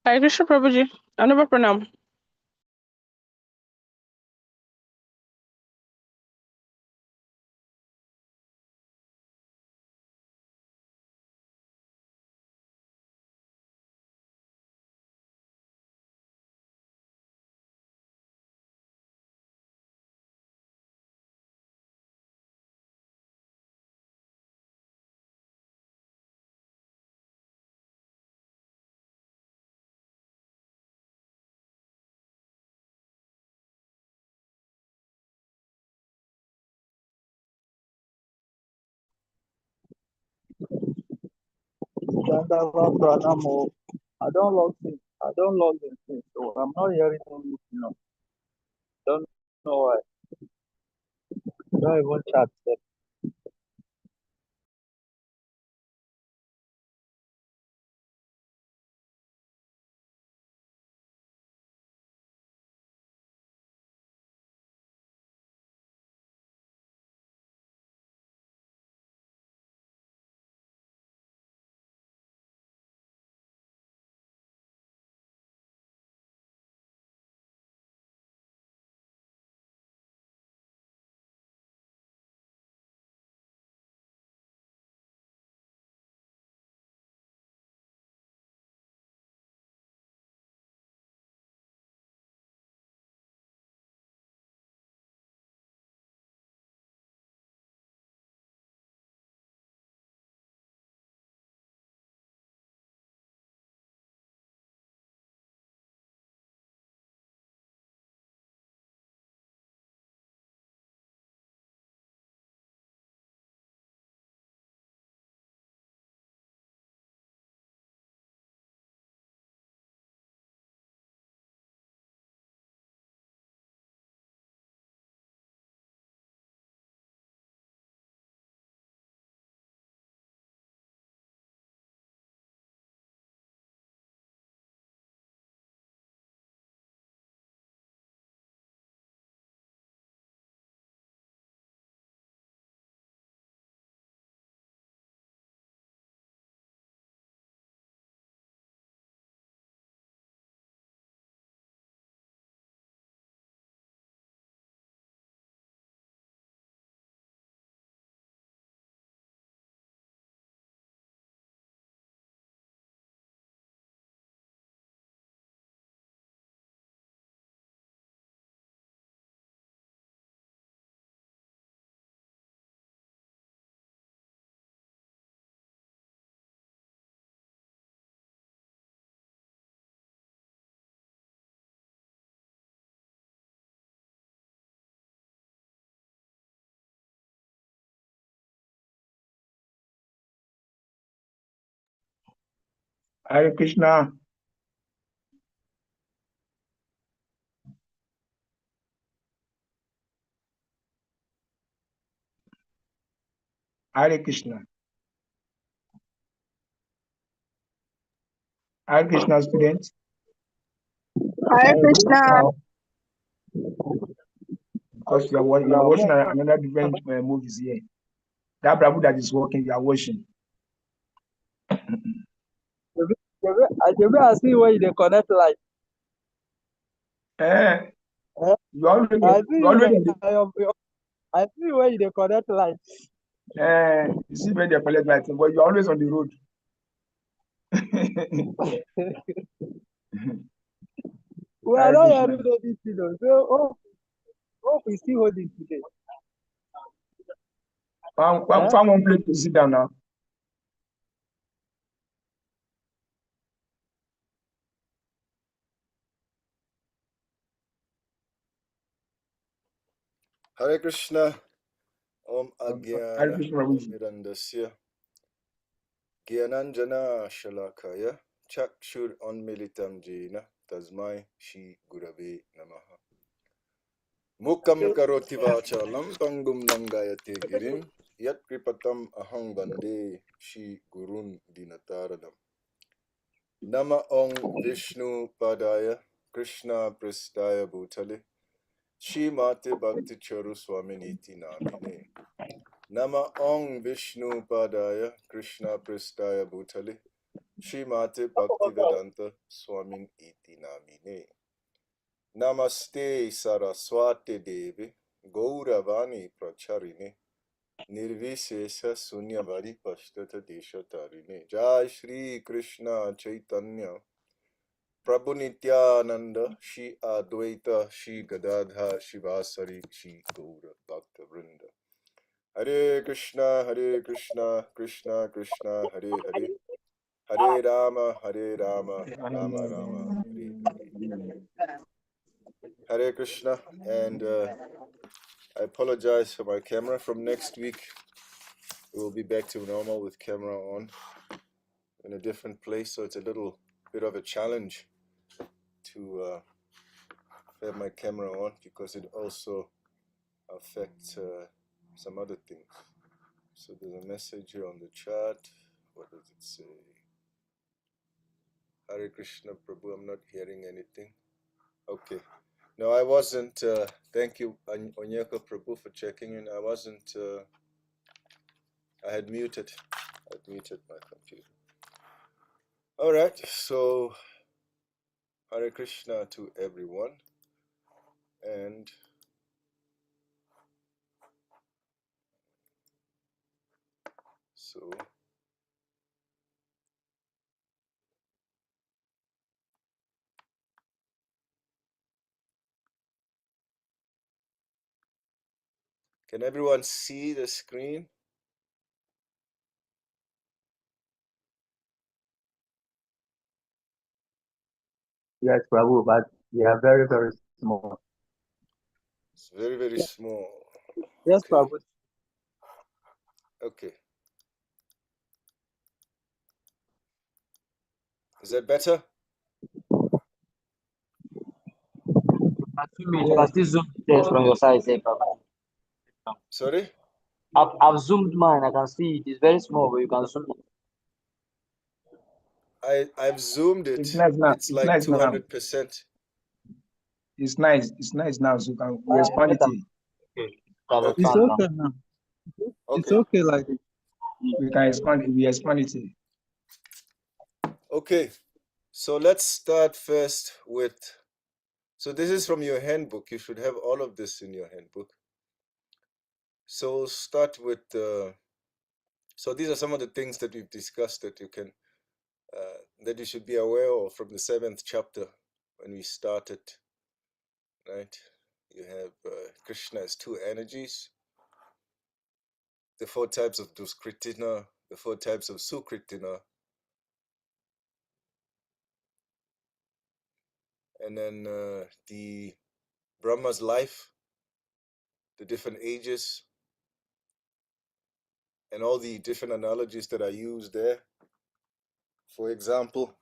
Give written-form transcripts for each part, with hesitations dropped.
Hare Krishna Prabhuji. Anubha Pranam. I don't log in, so I'm not hearing anything. Don't know why. Don't even chat. Hare Krishna. Hare Krishna. Hare Krishna, students. Hare Krishna. Because you are watching another different movies here. That Prabhu that is working, you are watching. I see where they connect light. You always I see where they connect light. you see where they collect lighting, but you're always on the road. We are not hearing anything, so hope we still holding today. Found one place to sit down now. Hare Krishna. Om Hare Agyana Krishna, Prabhuji. Mirandasya Gyananjana Shalakaya Chakshur Onmilitam Jena Tasmai Shri Gurave Namaha. Mukam Karoti Vachalam Pangum Nangayate Girim Yat Kripatam Ahang Bande Shri Gurun Dinataradam. Nama Ong Vishnu Padaya Krishna Prestaya Bhutale Shri Mate Bhakti Charu Swaminiti Namine. Nama Ong Vishnu Padaya Krishna Prestaya Bhutale Srimate Bhaktivedanta Swamin iti namine. Namaste Saraswati Devi Gauravani Pracharine Nirvisesa Sunyavari Pashtata Desha Tarine. Jai Shri Krishna Chaitanya Prabhu Nityananda Shri Advaita Shri Gadadha Shivasari Shri Gaura Bhakta Vrinda. Hare Krishna, Krishna Krishna, Hare Hare, Hare Rama, Rama Rama, Hare Hare. Hare Krishna, and I apologize for my camera. From next week, we'll be back to normal with camera on in a different place, so it's a little bit of a challenge to have my camera on because it also affects some other things. So there's a message here on the chat. What does it say? Hare Krishna Prabhu, I'm not hearing anything. Okay. No, I wasn't. Thank you, Onyeka Prabhu, for checking in. I wasn't. I had muted. I'd muted my computer. All right. So, Hare Krishna to everyone. And so, can everyone see the screen? Yes, Prabhu, but we are very, very small. It's very, very small. Yes, Okay. Prabhu. Okay. Is that better? You can still zoom it from your side, say, Prabhu. Sorry? I've zoomed mine. I can see it. It's very small, but you can zoom it. I've zoomed it. It's nice now. It's like 200%. It's nice. It's nice now. So we expand it. Okay. It's okay now. It's okay like this. We can expand it. We expand it. Okay. So let's start first with. So this is from your handbook. You should have all of this in your handbook. So start with. So these are some of the things that we've discussed that you can, that you should be aware of from the 7th chapter when we started. Right? You have Krishna as two energies, the 4 types of Duskritina, the 4 types of Sukritina, and then the Brahma's life, the different ages, and all the different analogies that are used there. For example,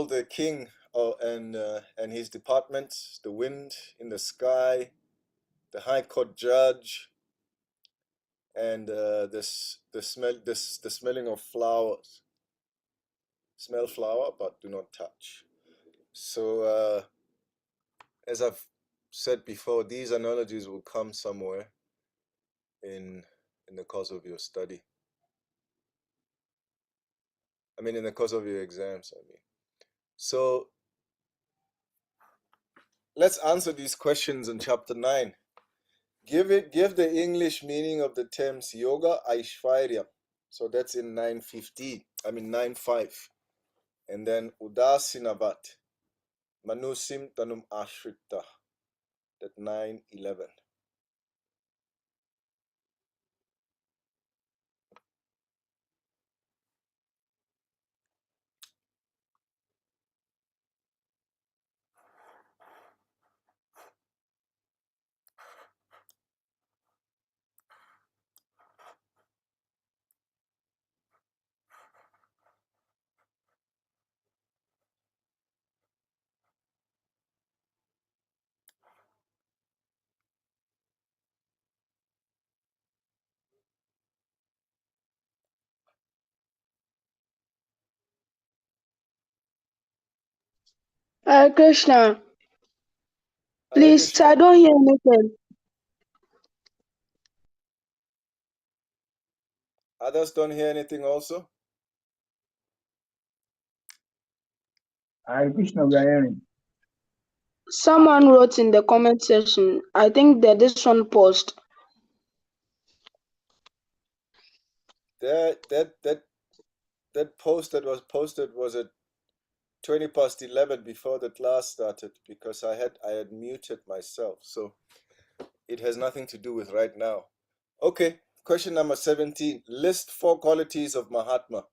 the king and his departments, the wind in the sky, the high court judge, and the smelling of flowers. Smell flower, but do not touch. So, as I've said before, these analogies will come somewhere in the course of your study. I mean, in the course of your exams, I mean. So, let's answer these questions in chapter 9. Give the English meaning of the terms yoga aishvarya. So that's in 9:5. And then udasinavat, manusim tanum ashrita, that 9:11. Hare Krishna. Please, Krishna. I don't hear anything. Others don't hear anything also? Hare Krishna, we are hearing. Someone wrote in the comment section. I think that this one paused. That post that was posted was at 11:20 before the class started, because I had muted myself, so it has nothing to do with right now. Okay, question number 17. List 4 qualities of Mahatma.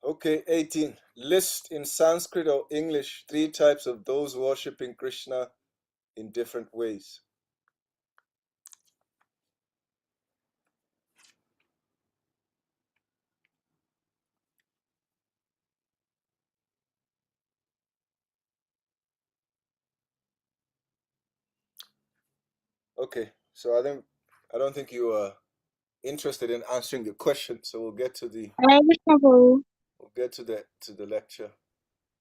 Okay, 18. List in Sanskrit or English 3 types of those worshipping Krishna in different ways. Okay, so I don't think you are interested in answering the question, so we'll get to the lecture.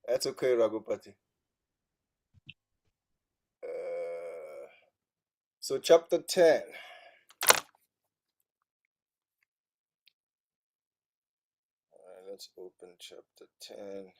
That's okay, Raghupati. So chapter 10. Let's open chapter 10.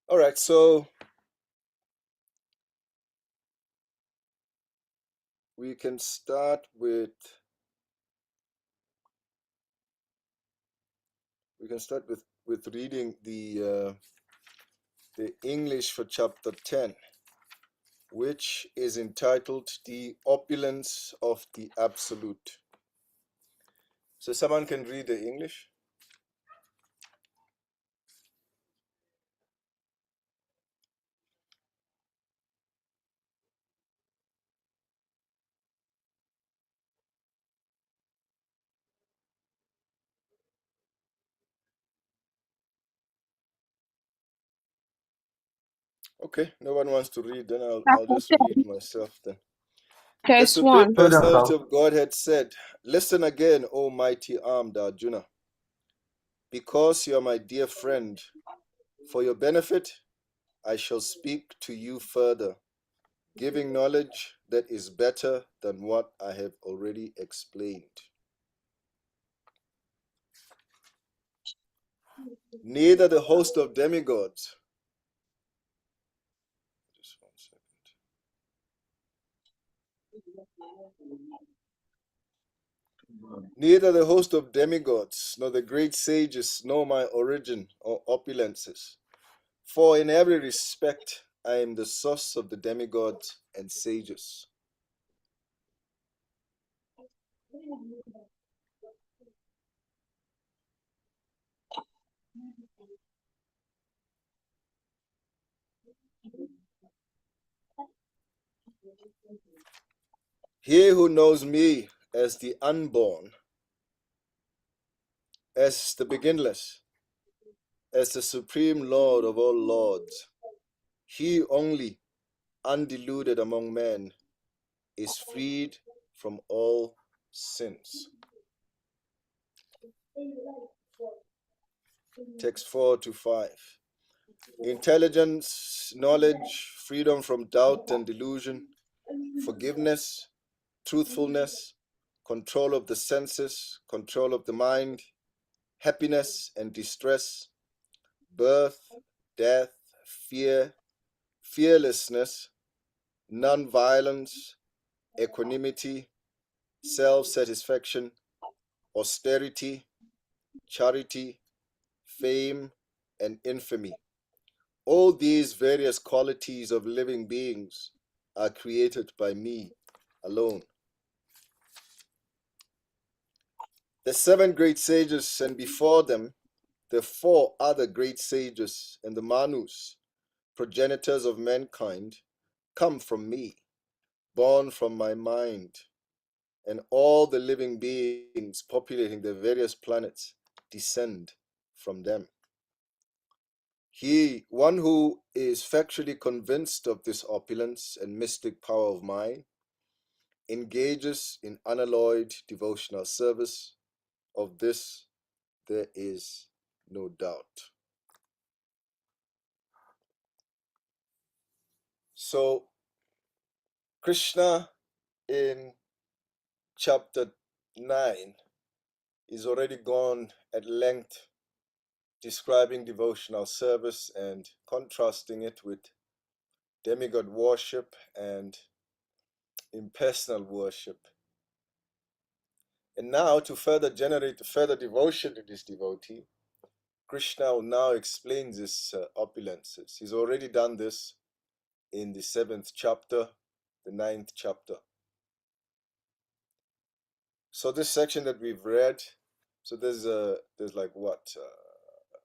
All right, so we can start with reading the English for chapter 10, which is entitled The Opulence of the Absolute. So someone can read the English? Okay, no one wants to read, then I'll just read myself then. The Verse Supreme 1. Personality of Godhead said, "Listen again, O mighty armed Arjuna. Because you are my dear friend, for your benefit, I shall speak to you further, giving knowledge that is better than what I have already explained. Neither the host of demigods, just 1 second. Neither the host of demigods, nor the great sages know my origin or opulences. For in every respect I am the source of the demigods and sages. He who knows me as the unborn, as the beginless, as the supreme Lord of all lords, he only, undiluted among men, is freed from all sins." Text 4 to 5. Intelligence, knowledge, freedom from doubt and delusion, forgiveness, truthfulness, control of the senses, control of the mind, happiness and distress, birth, death, fear, fearlessness, non-violence, equanimity, self-satisfaction, austerity, charity, fame, and infamy. All these various qualities of living beings are created by me, alone. The 7 great sages, and before them the 4 other great sages, and the Manus, progenitors of mankind, come from me, born from my mind, and all the living beings populating the various planets descend from them. One who is factually convinced of this opulence and mystic power of mine, engages in unalloyed devotional service. Of this there is no doubt. So, Krishna in chapter 9 is already gone at length describing devotional service and contrasting it with demigod worship and impersonal worship. And now, to further generate further devotion to this devotee, Krishna now explains his opulences. He's already done this in the 7th chapter, the 9th chapter. So this section that we've read, so there's like what,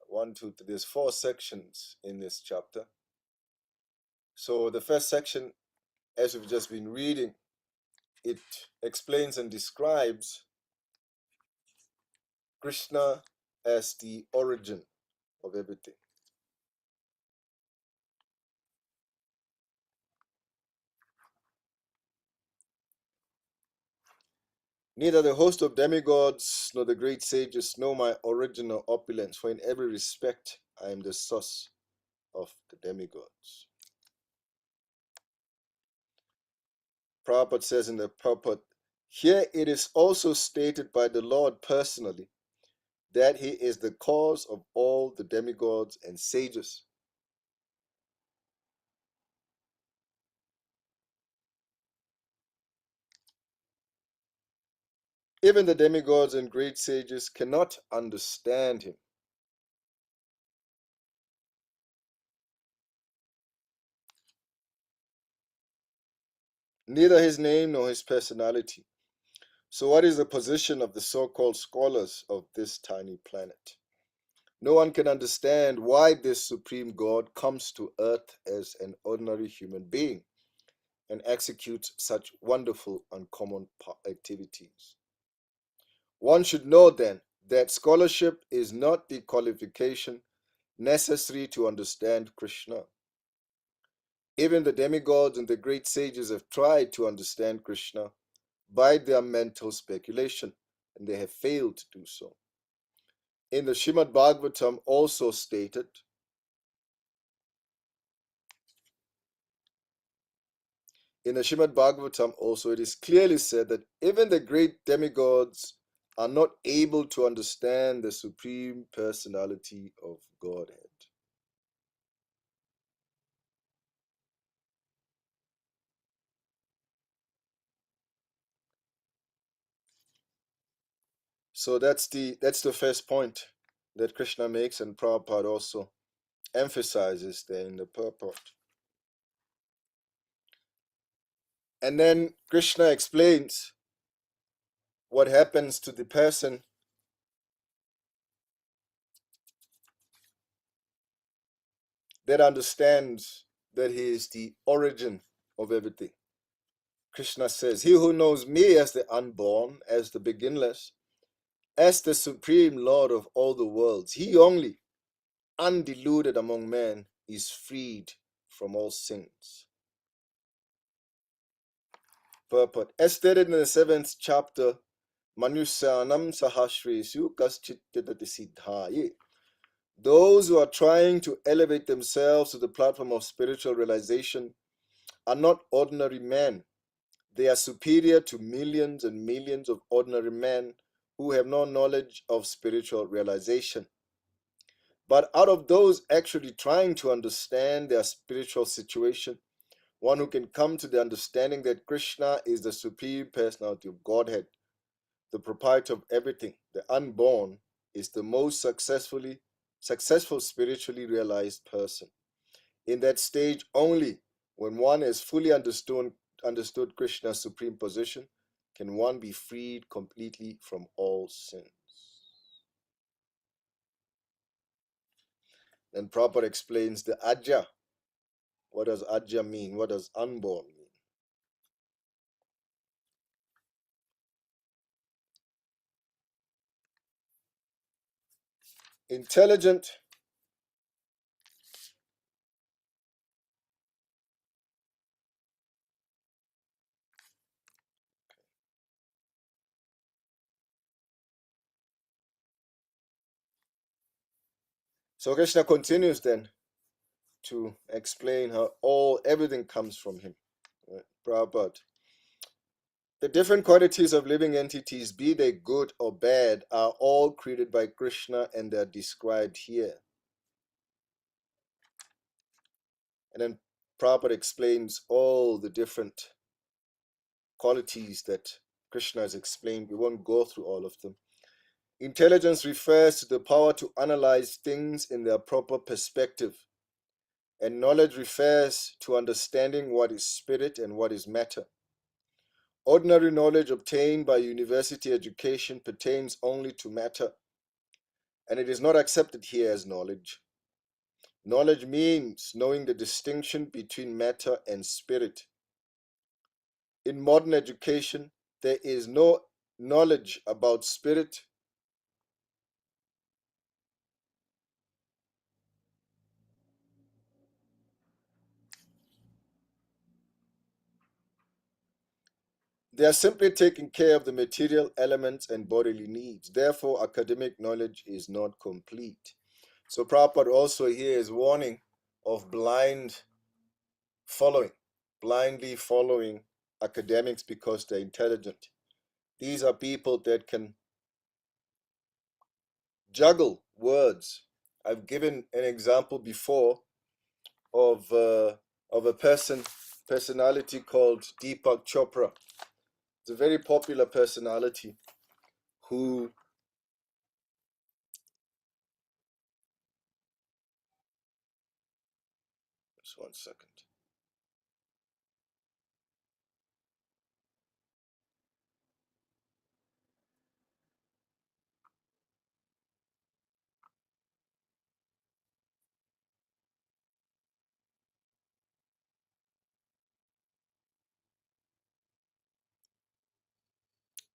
1, 2, 3, there's 4 sections in this chapter. So the first section, as we've just been reading, it explains and describes Krishna as the origin of everything. Neither the host of demigods nor the great sages know my original opulence, for in every respect I am the source of the demigods. Prabhupada says in the purport, here it is also stated by the Lord personally that he is the cause of all the demigods and sages. Even the demigods and great sages cannot understand him. Neither his name nor his personality. So what is the position of the so-called scholars of this tiny planet? No one can understand why this supreme God comes to earth as an ordinary human being and executes such wonderful, uncommon activities. One should know then that scholarship is not the qualification necessary to understand Krishna. Even the demigods and the great sages have tried to understand Krishna by their mental speculation, and they have failed to do so. In the Srimad Bhagavatam also stated, it is clearly said that even the great demigods are not able to understand the supreme personality of Godhead. So that's the first point that Krishna makes, and Prabhupada also emphasizes there in the purport. And then Krishna explains what happens to the person that understands that he is the origin of everything. Krishna says, he who knows me as the unborn, as the beginless, as the supreme Lord of all the worlds, he only, undiluted among men, is freed from all sins. Purport. As stated in the 7th chapter, Manusyanam Sahasresu Kaschittatati Siddhaye. Those who are trying to elevate themselves to the platform of spiritual realization are not ordinary men. They are superior to millions and millions of ordinary men who have no knowledge of spiritual realization. But out of those actually trying to understand their spiritual situation, one who can come to the understanding that Krishna is the supreme personality of Godhead, the proprietor of everything, the unborn, is the most successful spiritually realized person. In that stage only, when one has fully understood understood Krishna's supreme position, can one be freed completely from all sins. Then Prabhupada explains the Ajja. What does Ajja mean? What does unborn mean? Intelligent, so Krishna continues then to explain how everything comes from him. Right? Prabhupada. The different qualities of living entities, be they good or bad, are all created by Krishna and they're described here. And then Prabhupada explains all the different qualities that Krishna has explained. We won't go through all of them. Intelligence refers to the power to analyze things in their proper perspective. And knowledge refers to understanding what is spirit and what is matter. Ordinary knowledge obtained by university education pertains only to matter, and it is not accepted here as knowledge. Knowledge means knowing the distinction between matter and spirit. In modern education, there is no knowledge about spirit. They are simply taking care of the material elements and bodily needs. Therefore, academic knowledge is not complete. So Prabhupada also here is warning of blindly following academics because they're intelligent. These are people that can juggle words. I've given an example before of a personality called Deepak Chopra. It's a very popular personality who just 1 second.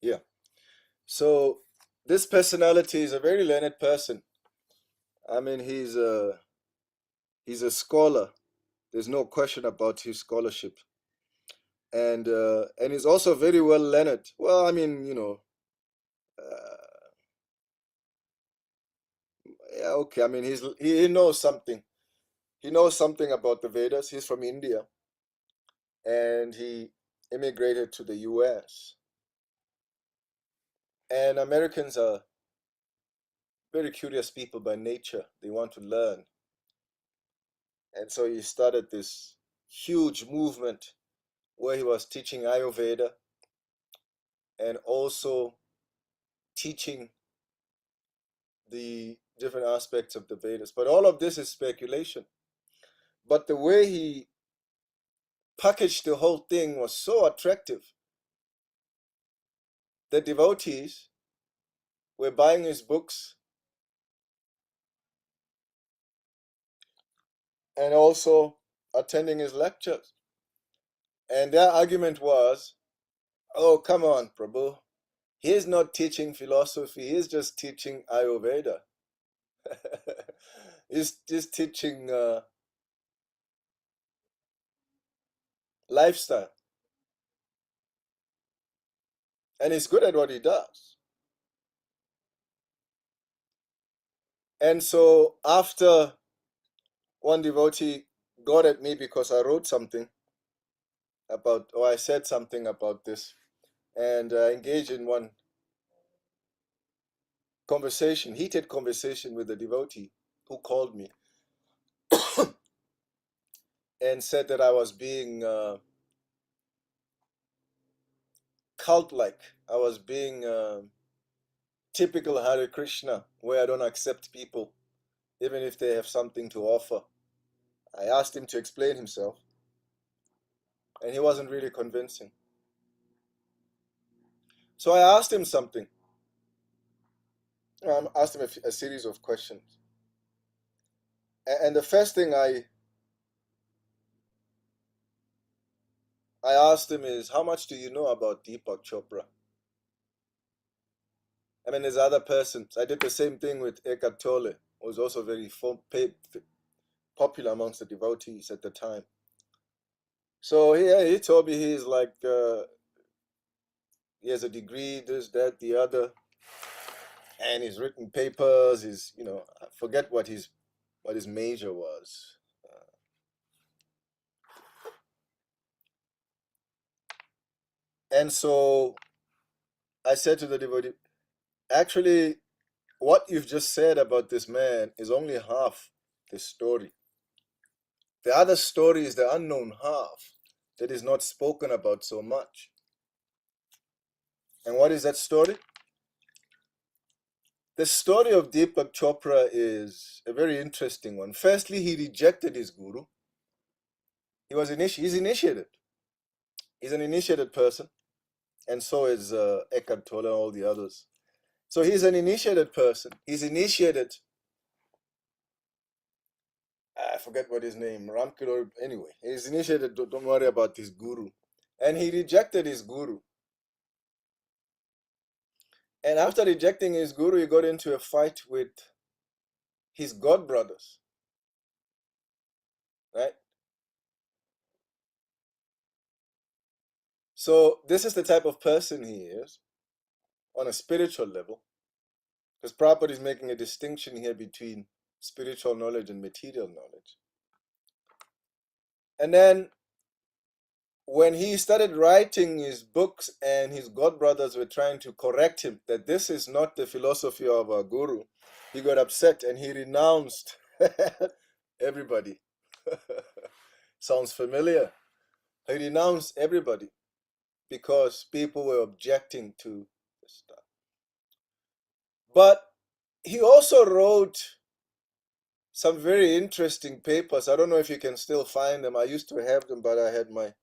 Yeah. So this personality is a very learned person. I mean, he's a scholar. There's no question about his scholarship. And he's also very well learned. Well, I mean, yeah, okay. I mean, he knows something. He knows something about the Vedas. He's from India, and he immigrated to the U.S. And Americans are very curious people by nature. They want to learn. And so he started this huge movement where he was teaching Ayurveda and also teaching the different aspects of the Vedas. But all of this is speculation. But the way he packaged the whole thing was so attractive. The devotees were buying his books and also attending his lectures. And their argument was, oh, come on, Prabhu. He's not teaching philosophy. He's just teaching Ayurveda. he's teaching lifestyle. And he's good at what he does. And so after one devotee got at me because I wrote something about, or I said something about this, and engaged in one conversation, heated conversation with a devotee who called me and said that I was being cult-like. I was being typical Hare Krishna, where I don't accept people, even if they have something to offer. I asked him to explain himself. and he wasn't really convincing. So I asked him something. I asked him a series of questions. And the first thing I asked him is, how much do you know about Deepak Chopra? I mean, there's other persons. I did the same thing with Eckhart Tolle, who was also very popular amongst the devotees at the time. So he told me he's like, he has a degree, this, that, the other, and he's written papers. He's, I forget what his major was. And so I said to the devotee, actually, what you've just said about this man is only half the story. The other story is the unknown half that is not spoken about so much. And what is that story? The story of Deepak Chopra is a very interesting one. Firstly, he rejected his guru. He's initiated. He's an initiated person, and so is Eckhart Tolle and all the others. So he's an initiated person. He's initiated. I forget what his name, Ramkilo. Anyway, he's initiated. Don't worry about his guru, and he rejected his guru. And after rejecting his guru, he got into a fight with his god brothers, right? So this is the type of person he is on a spiritual level, because Prabhupada is making a distinction here between spiritual knowledge and material knowledge. And then when he started writing his books and his god brothers were trying to correct him that this is not the philosophy of our guru, he got upset and he renounced everybody. Sounds familiar. He renounced everybody because people were objecting to the stuff. But he also wrote some very interesting papers. I don't know if you can still find them. I used to have them, but I had my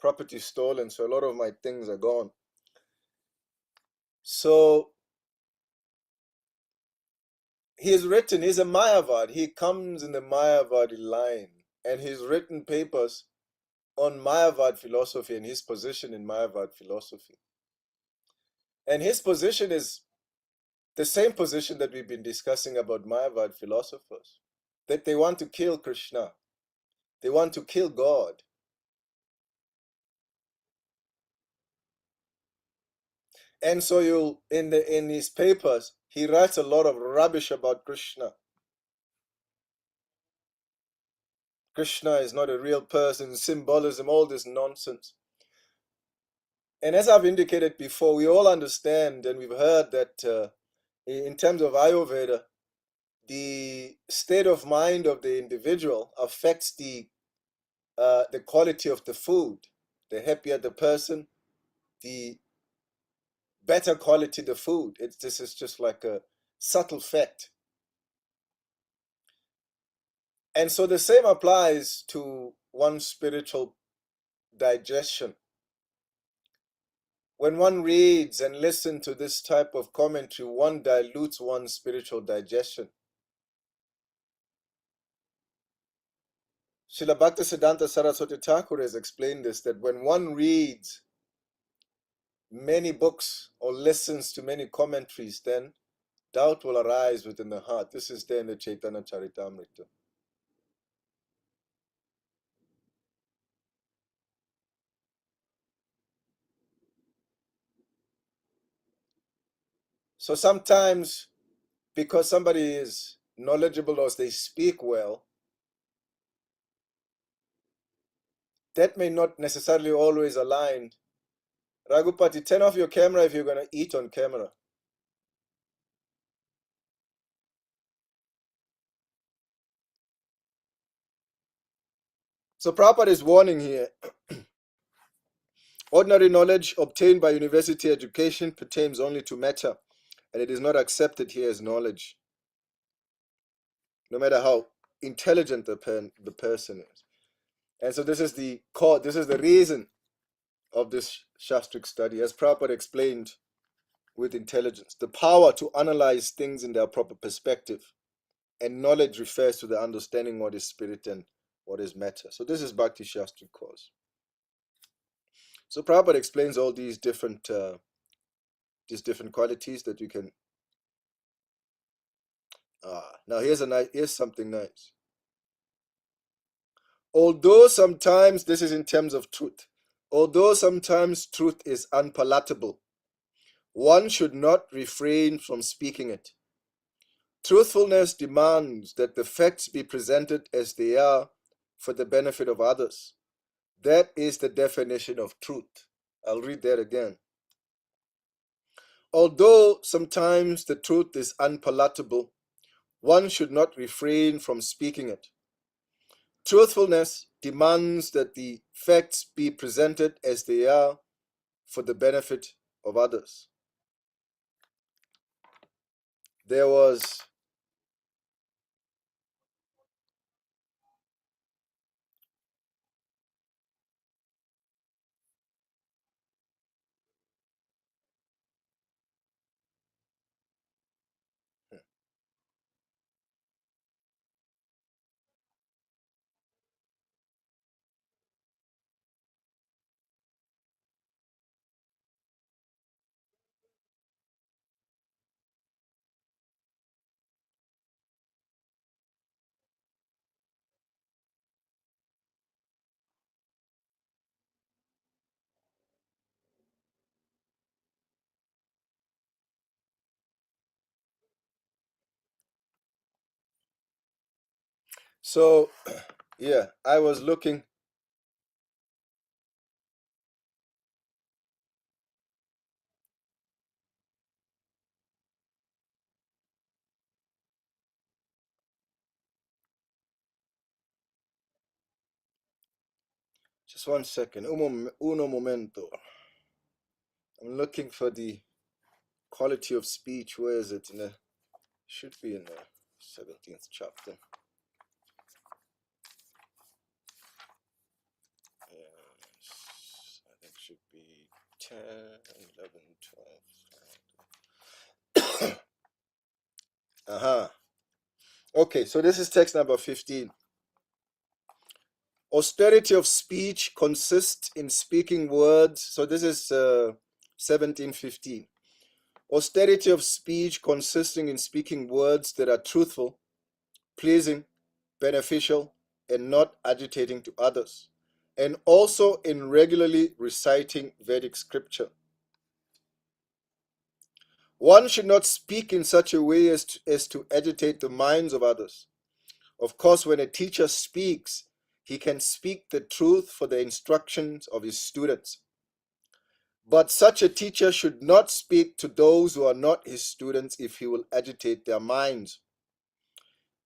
property stolen, so a lot of my things are gone. So he's a Mayavad. He comes in the Mayavadi line, and he's written papers on Mayavad philosophy and his position in Mayavad philosophy. And his position is the same position that we've been discussing about Mayavad philosophers, that they want to kill Krishna. They want to kill God. And so in his papers, he writes a lot of rubbish about Krishna. Krishna is not a real person, symbolism, all this nonsense. And as I've indicated before, we all understand and we've heard that in terms of Ayurveda, the state of mind of the individual affects the quality of the food. The happier the person, the better quality the food. This is just like a subtle fact. And so the same applies to one's spiritual digestion. When one reads and listens to this type of commentary, one dilutes one's spiritual digestion. Srila Bhaktisiddhanta Saraswati Thakur has explained this, that when one reads many books or listens to many commentaries, then doubt will arise within the heart. This is there in the Chaitanya Charitamrita. So sometimes, because somebody is knowledgeable or they speak well, that may not necessarily always align. Raghupati, turn off your camera if you're going to eat on camera. So Prabhupada is warning here. Ordinary knowledge obtained by university education pertains only to matter, and it is not accepted here as knowledge, no matter how intelligent the person is. And so this is the core, this is the reason of this Shastric study, as Prabhupada explained with intelligence. The power to analyze things in their proper perspective. And knowledge refers to the understanding what is spirit and what is matter. So this is Bhakti Shastric cause. So Prabhupada explains all these different qualities that you can. Now here's something nice. Although sometimes this is in terms of truth. Although sometimes truth is unpalatable, one should not refrain from speaking it. Truthfulness demands that the facts be presented as they are for the benefit of others. That is the definition of truth. I'll read that again. Although sometimes the truth is unpalatable, one should not refrain from speaking it. Truthfulness demands that the facts be presented as they are for the benefit of others. There was so yeah, I was looking. Just 1 second. Uno momento. I'm looking for the quality of speech. Where is it? Should be in the 17th chapter. Yes, I think it should be 10, 11, 12. Okay, so this is text number 15. Austerity of speech consists in speaking words. So this is 17:15. Austerity of speech consisting in speaking words that are truthful, pleasing, beneficial, and not agitating to others, and also in regularly reciting Vedic scripture. One should not speak in such a way as to agitate the minds of others. Of course, when a teacher speaks, he can speak the truth for the instructions of his students. But such a teacher should not speak to those who are not his students if he will agitate their minds.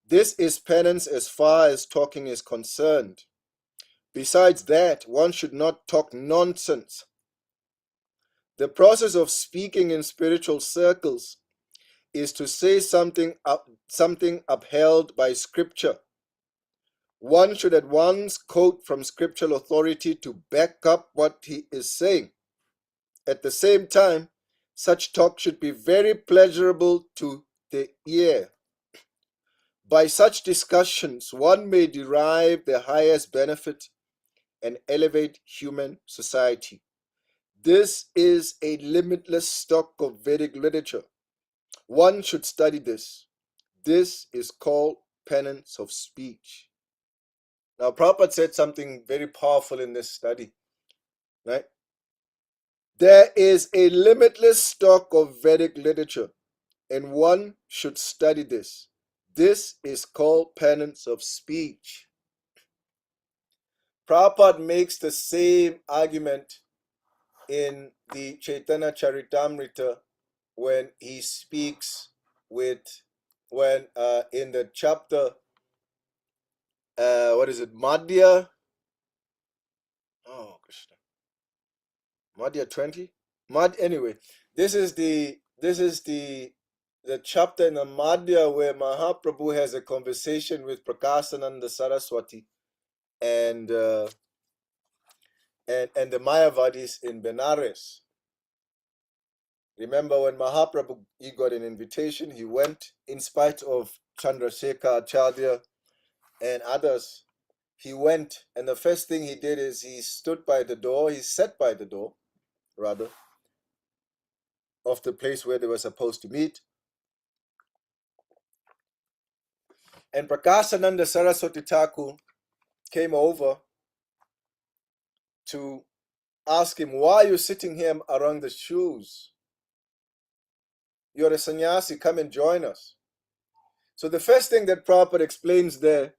This is penance as far as talking is concerned. Besides that, one should not talk nonsense. The process of speaking in spiritual circles is to say something upheld by scripture. One should at once quote from scriptural authority to back up what he is saying. At the same time, such talk should be very pleasurable to the ear. By such discussions, one may derive the highest benefit and elevate human society. This is a limitless stock of Vedic literature. One should study this. This is called penance of speech. Now, Prabhupada said something very powerful in this study, right? There is a limitless stock of Vedic literature, and one should study this. This is called penance of speech. Prabhupada makes the same argument in the Chaitanya Charitamrita when he speaks in the chapter, Madhya? Oh, Krishna. Madhya 20? Anyway, this is the chapter in the Madhya where Mahaprabhu has a conversation with Prakasananda Saraswati, and the Mayavadis in Benares. Remember when Mahaprabhu, he got an invitation, he went in spite of Chandrasekhar Acharya and others. He went, and the first thing he did is he stood by the door, he sat by the door, rather, of the place where they were supposed to meet. And Prakasananda Saraswati Thakur came over to ask him, why are you sitting here around the shoes? You're a sannyasi, come and join us. So the first thing that Prabhupada explains there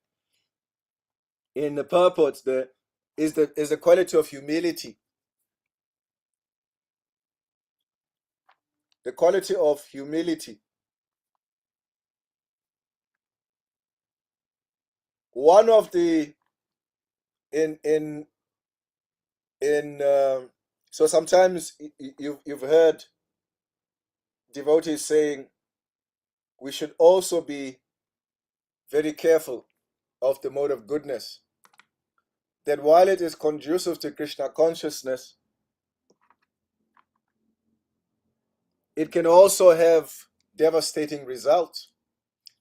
in the purports there is the quality of humility. The quality of humility. One of the so sometimes you've heard devotees saying we should also be very careful of the mode of goodness, that while it is conducive to Krishna consciousness, it can also have devastating results.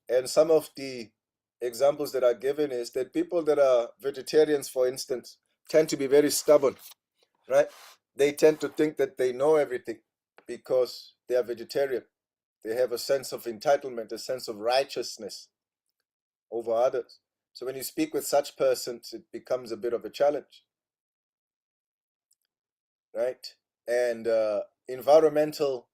And some of the examples that are given is that people that are vegetarians, for instance, tend to be very stubborn, right? They tend to think that they know everything because they are vegetarian. They have a sense of entitlement, a sense of righteousness over others. So when you speak with such persons, it becomes a bit of a challenge, right? And environmental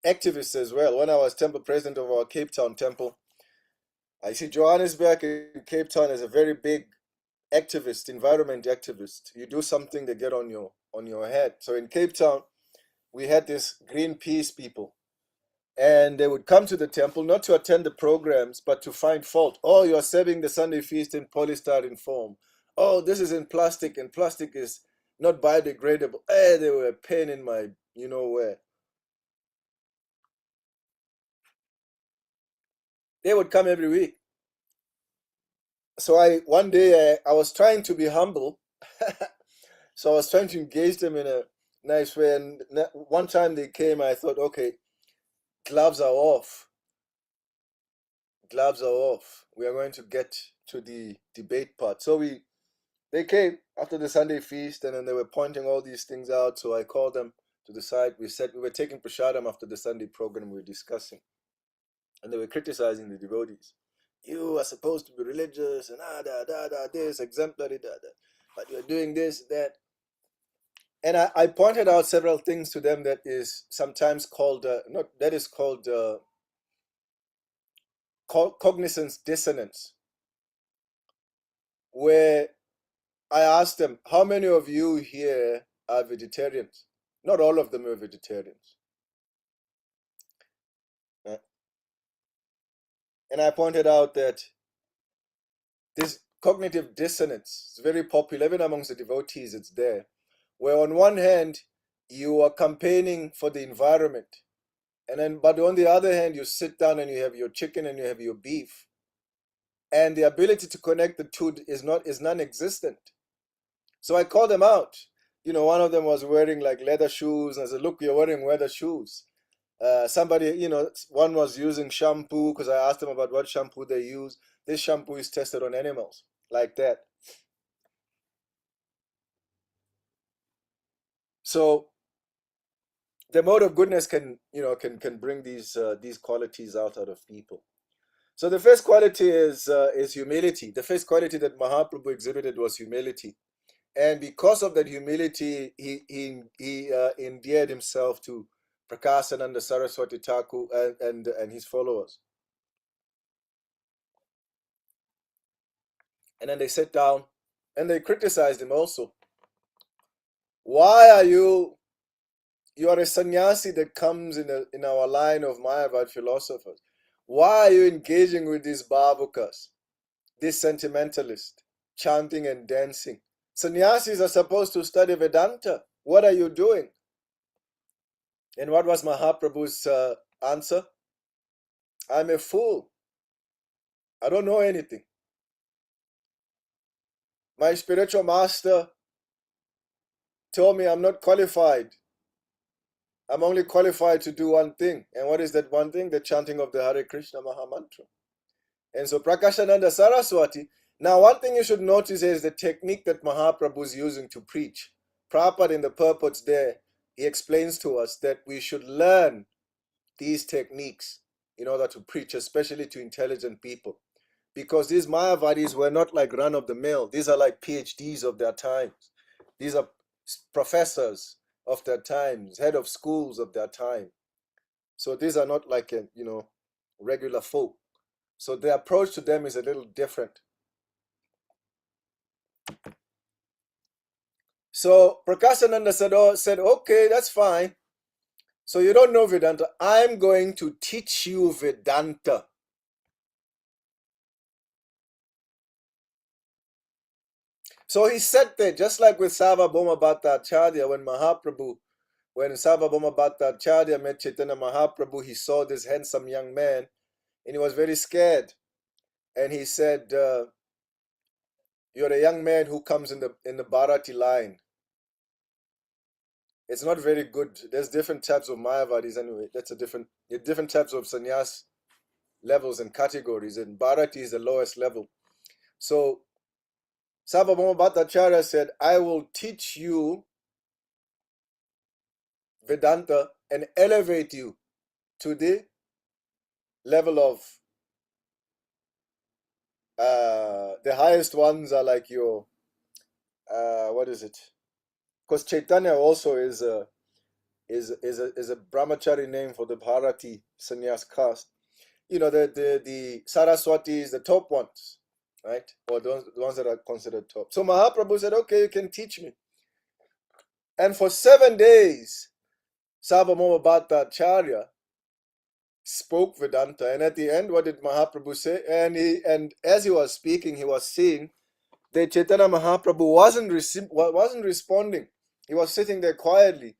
activists as well. When I was temple president of our Cape Town temple, I see Johannesburg and Cape Town as a very big activist, environment activist. You do something, they get on your head. So in Cape Town, we had this Greenpeace people, and they would come to the temple not to attend the programs, but to find fault. Oh, you're serving the Sunday feast in polystyrene foam. Oh, this is in plastic, and plastic is not biodegradable. They were a pain in my you know where. They would come every week. So one day I was trying to be humble. So I was trying to engage them in a nice way. And one time they came, I thought, okay, gloves are off. Gloves are off. We are going to get to the debate part. So they came after the Sunday feast, and then they were pointing all these things out. So I called them to the side. We said we were taking prasadam after the Sunday program. We were discussing, and they were criticizing the devotees. You are supposed to be religious and this exemplary but you're doing this, that. And I pointed out several things to them that is sometimes called cognizance dissonance, where I asked them, how many of you here are vegetarians? Not all of them are vegetarians. And I pointed out that this cognitive dissonance is very popular, even amongst the devotees, it's there. Where on one hand, you are campaigning for the environment, but on the other hand, you sit down and you have your chicken and you have your beef. And the ability to connect the two is non-existent. So I called them out. One of them was wearing like leather shoes, and I said, look, you're wearing leather shoes. Somebody, one was using shampoo, because I asked them about what shampoo they use. This shampoo is tested on animals, like that. So the mode of goodness can bring these qualities out of people. So the first quality is humility. The first quality that Mahaprabhu exhibited was humility. And because of that humility, he endeared himself to Prakasananda Saraswati Thakur and his followers. And then they sat down and they criticized him also. Why are you are a sannyasi that comes in our line of Mayavad philosophers. Why are you engaging with these bhavukas, these sentimentalists, chanting and dancing? Sannyasis are supposed to study Vedanta. What are you doing? And what was Mahaprabhu's answer? I'm a fool. I don't know anything. My spiritual master told me I'm not qualified. I'm only qualified to do one thing. And what is that one thing? The chanting of the Hare Krishna Mahamantra. And so Prakashananda Saraswati, now one thing you should notice is the technique that Mahaprabhu is using to preach. Prabhupada in the purports there, he explains to us that we should learn these techniques in order to preach, especially to intelligent people. Because these Mayavadis were not like run-of-the-mill. These are like PhDs of their times. These are professors of their times, head of schools of their time. So these are not like, regular folk. So the approach to them is a little different. So Prakasananda said, okay, that's fine. So you don't know Vedanta. I'm going to teach you Vedanta. So he sat there, just like with Sarvabhauma Bhattacharya, when Sarvabhauma Bhattacharya met Chaitanya Mahaprabhu, he saw this handsome young man, and he was very scared. And he said, you're a young man who comes in the Bharati line. It's not very good. There's different types of Mayavadis anyway. That's different types of sannyas levels and categories, and Bharati is the lowest level. So Sarvabhauma Bhattacharya said, I will teach you Vedanta and elevate you to the level of the highest ones are like your what is it? Because Chaitanya also is a brahmachari name for the Bharati sannyas caste. The Saraswati is the top ones, right? Or the ones that are considered top. So Mahaprabhu said, okay, you can teach me. And for 7 days, Sarvabhauma Bhattacharya spoke Vedanta. And at the end, what did Mahaprabhu say? And as he was speaking, he was seeing that Chaitanya Mahaprabhu wasn't responding. He was sitting there quietly.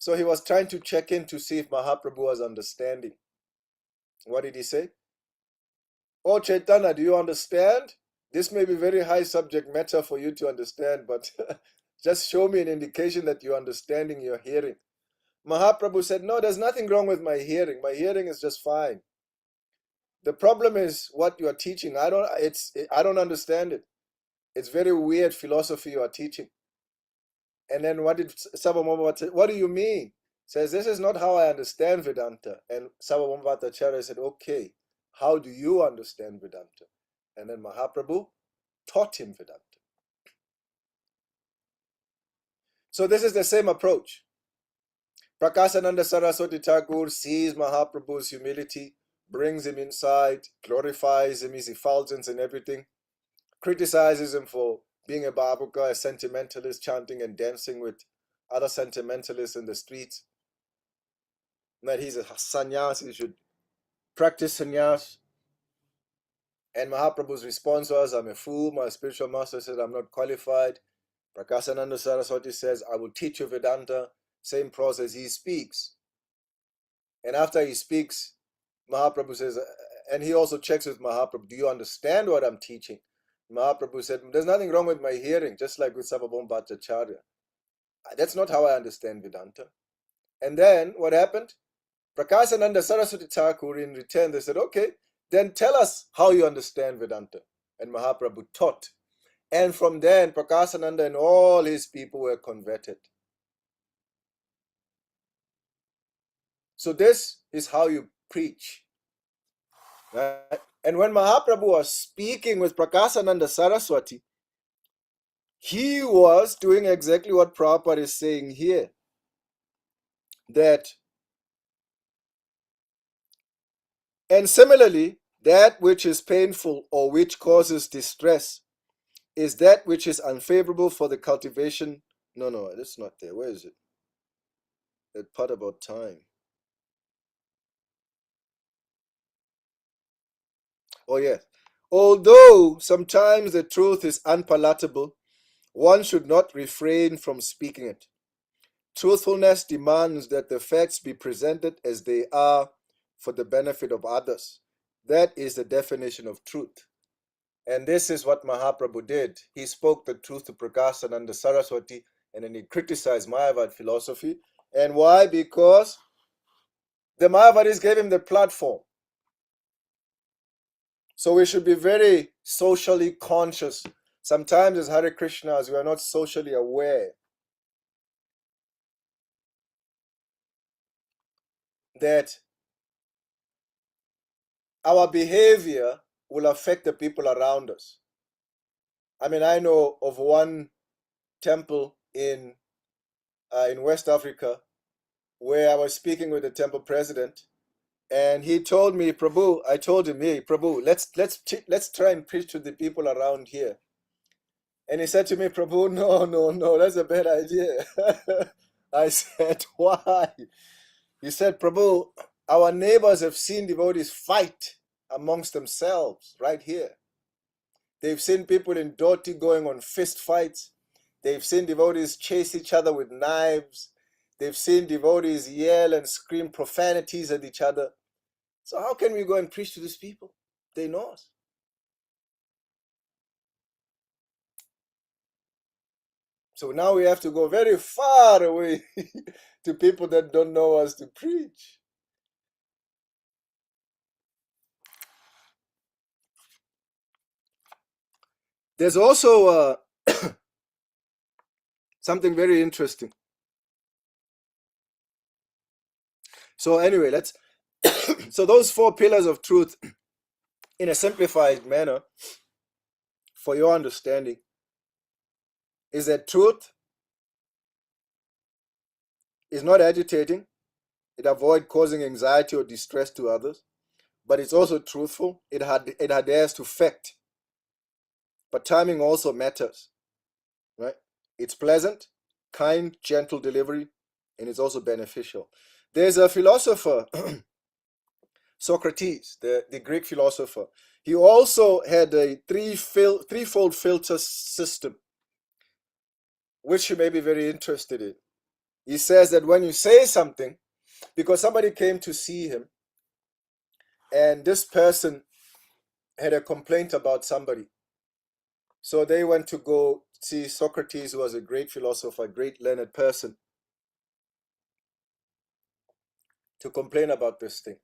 So he was trying to check in to see if Mahaprabhu was understanding. What did he say? Oh, Chaitanya, do you understand? This may be very high subject matter for you to understand, but just show me an indication that you're understanding your hearing. Mahaprabhu said, no, there's nothing wrong with my hearing. My hearing is just fine. The problem is what you are teaching. I don't understand it. It's very weird philosophy you are teaching. And then what did Sarvabhauma say? What do you mean? Says, this is not how I understand Vedanta. And Sarvabhauma Bhattacharya said, okay, how do you understand Vedanta? And then Mahaprabhu taught him Vedanta. So this is the same approach. Prakasananda Saraswati Thakur sees Mahaprabhu's humility, brings him inside, glorifies him, his effulgence and everything, criticizes him for being a babuka, a sentimentalist, chanting and dancing with other sentimentalists in the streets, that he's a sannyas, he should practice sannyas. And Mahaprabhu's response was, I'm a fool. My spiritual master said, I'm not qualified. Prakasananda Saraswati says, I will teach you Vedanta. Same process, he speaks. And after he speaks, Mahaprabhu says, and he also checks with Mahaprabhu, do you understand what I'm teaching? Mahaprabhu said, there's nothing wrong with my hearing, just like with Sarvabhauma Bhattacharya. That's not how I understand Vedanta. And then what happened? Prakasananda Saraswati Thakur, in return, they said, okay, then tell us how you understand Vedanta. And Mahaprabhu taught. And from then, Prakasananda and all his people were converted. So this is how you preach. Right? And when Mahaprabhu was speaking with Prakasananda Saraswati, he was doing exactly what Prabhupada is saying here. And similarly, that which is painful or which causes distress is that which is unfavorable for the cultivation. No, that's not there. Where is it? That part about time. Oh, yes. Although sometimes the truth is unpalatable, one should not refrain from speaking it. Truthfulness demands that the facts be presented as they are for the benefit of others. That is the definition of truth. And this is what Mahaprabhu did. He spoke the truth to Prakasananda Saraswati, and then he criticized Mayavad philosophy. And why? Because the Mayavadis gave him the platform. So we should be very socially conscious. Sometimes as Hare Krishnas, we are not socially aware that our behavior will affect the people around us. I mean, I know of one temple in West Africa where I was speaking with the temple president, and he told me, Prabhu, I told him, hey, Prabhu, let's try and preach to the people around here. And he said to me, Prabhu, no, that's a bad idea. I said, why? He said, Prabhu, our neighbors have seen devotees fight amongst themselves right here. They've seen people in dhoti going on fist fights. They've seen devotees chase each other with knives. They've seen devotees yell and scream profanities at each other. So how can we go and preach to these people? They know us. So now we have to go very far away to people that don't know us to preach. There's also something very interesting. So anyway, let's so those 4 pillars of truth in a simplified manner for your understanding is that truth is not agitating. It avoids causing anxiety or distress to others, but it's also truthful. It adheres to fact. But timing also matters, right? It's pleasant, kind, gentle delivery, and it's also beneficial. There's a philosopher, Socrates, the Greek philosopher. He also had a threefold filter system, which you may be very interested in. He says that when you say something, because somebody came to see him, and this person had a complaint about somebody. So they went to go see Socrates, who was a great philosopher, a great learned person, to complain about this thing.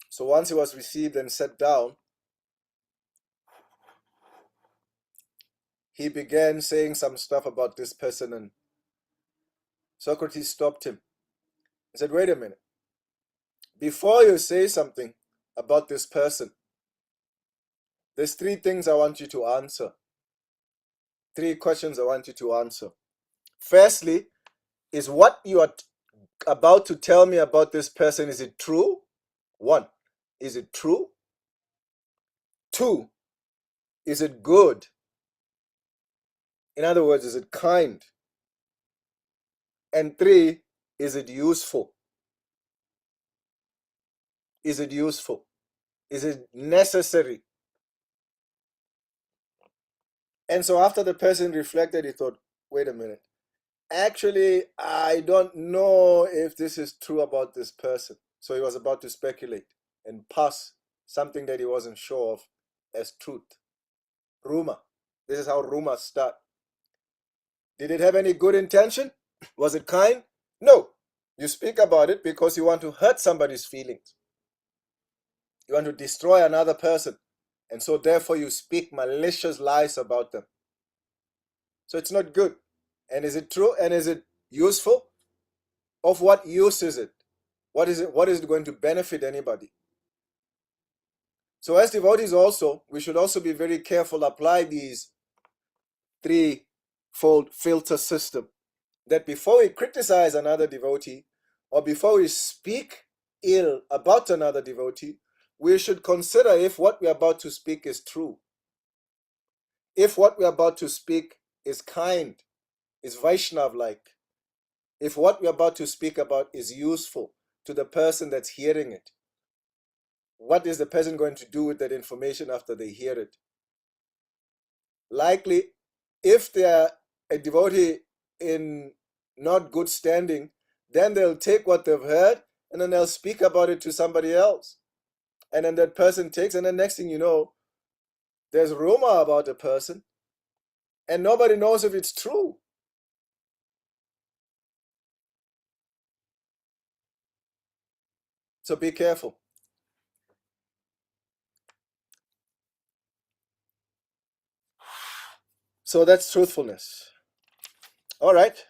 So once he was received and sat down, he began saying some stuff about this person, and Socrates stopped him and said, wait a minute. Before you say something about this person, there's 3 things I want you to answer. 3 questions I want you to answer. Firstly, is what you are about to tell me about this person, is it true? 1, is it true? 2, is it good? In other words, is it kind? And 3, is it useful? Is it useful? Is it necessary? And so after the person reflected, he thought, wait a minute. Actually, I don't know if this is true about this person. So he was about to speculate and pass something that he wasn't sure of as truth. Rumor. This is how rumors start. Did it have any good intention? Was it kind? No. You speak about it because you want to hurt somebody's feelings. You want to destroy another person. And so therefore you speak malicious lies about them. So it's not good. And is it true? And is it useful? Of what use is it? What is it going to benefit anybody? So as devotees also, we should also be very careful, apply these 3-fold filter system, that before we criticize another devotee or before we speak ill about another devotee, we should consider if what we're about to speak is true. If what we're about to speak is kind, is Vaishnav-like. If what we're about to speak about is useful to the person that's hearing it. What is the person going to do with that information after they hear it? Likely, if they are a devotee in not good standing, then they'll take what they've heard and then they'll speak about it to somebody else. And then that person takes, and then next thing you know, There's rumor about a person, and nobody knows if it's true. So be careful. So that's truthfulness. All right.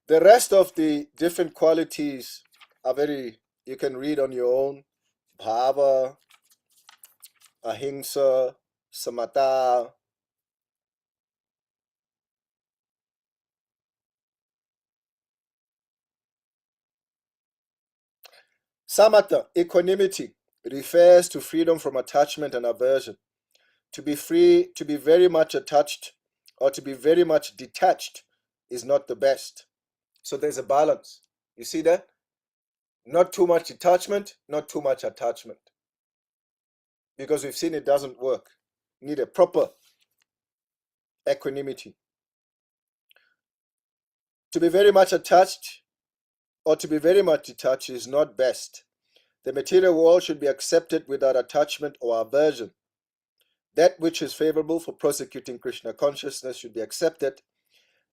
The rest of the different qualities are you can read on your own. Bhava, ahimsa, samatha. Samatha, equanimity, refers to freedom from attachment and aversion. To be free, to be very much attached, or to be very much detached is not the best. So there's a balance. You see that? Not too much detachment, not too much attachment. Because we've seen it doesn't work. You need a proper equanimity. To be very much attached or to be very much detached is not best. The material world should be accepted without attachment or aversion. That which is favorable for prosecuting Krishna consciousness should be accepted.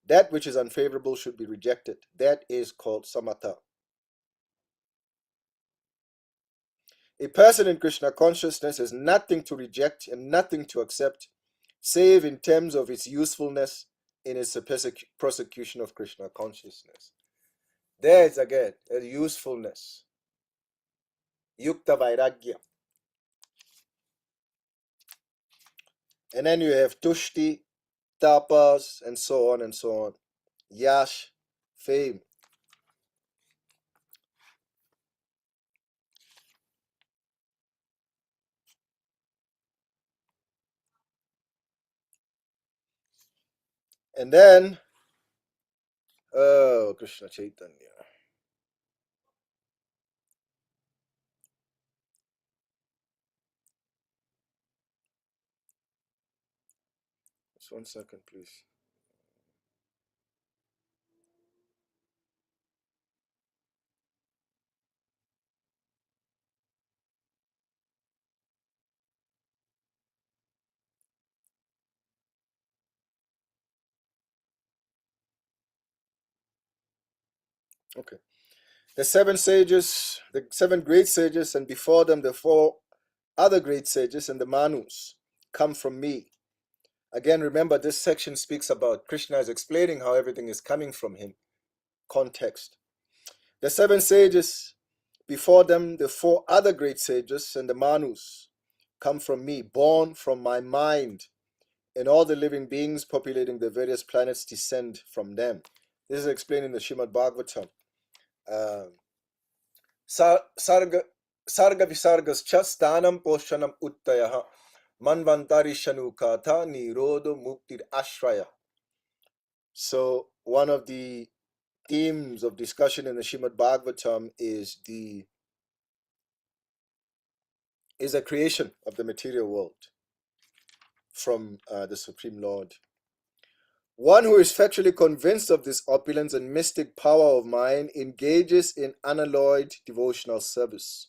That which is unfavorable should be rejected. That is called samatha. A person in Krishna consciousness has nothing to reject and nothing to accept, save in terms of its usefulness in its prosecution of Krishna consciousness. There is again a usefulness. Yukta Vairagya. And then you have Tushti, Tapas, and so on and so on. Yash, fame. And then, oh, Krishna Chaitanya. Just 1 second, please. Okay. The 7 sages, the 7 great sages, and before them the 4 other great sages and the Manus come from me. Again, remember this section speaks about Krishna is explaining how everything is coming from him. Context. The 7 sages, before them the 4 other great sages and the Manus come from me, born from my mind, and all the living beings populating the various planets descend from them. This is explained in the Srimad Bhagavatam. Sarga visargas cha stanam poshanam uttayaha manvantari shanukata nirodo muktir ashraya. So one of the themes of discussion in the Srimad Bhagavatam is the creation of the material world from the Supreme Lord. One who is factually convinced of this opulence and mystic power of mind engages in unalloyed devotional service.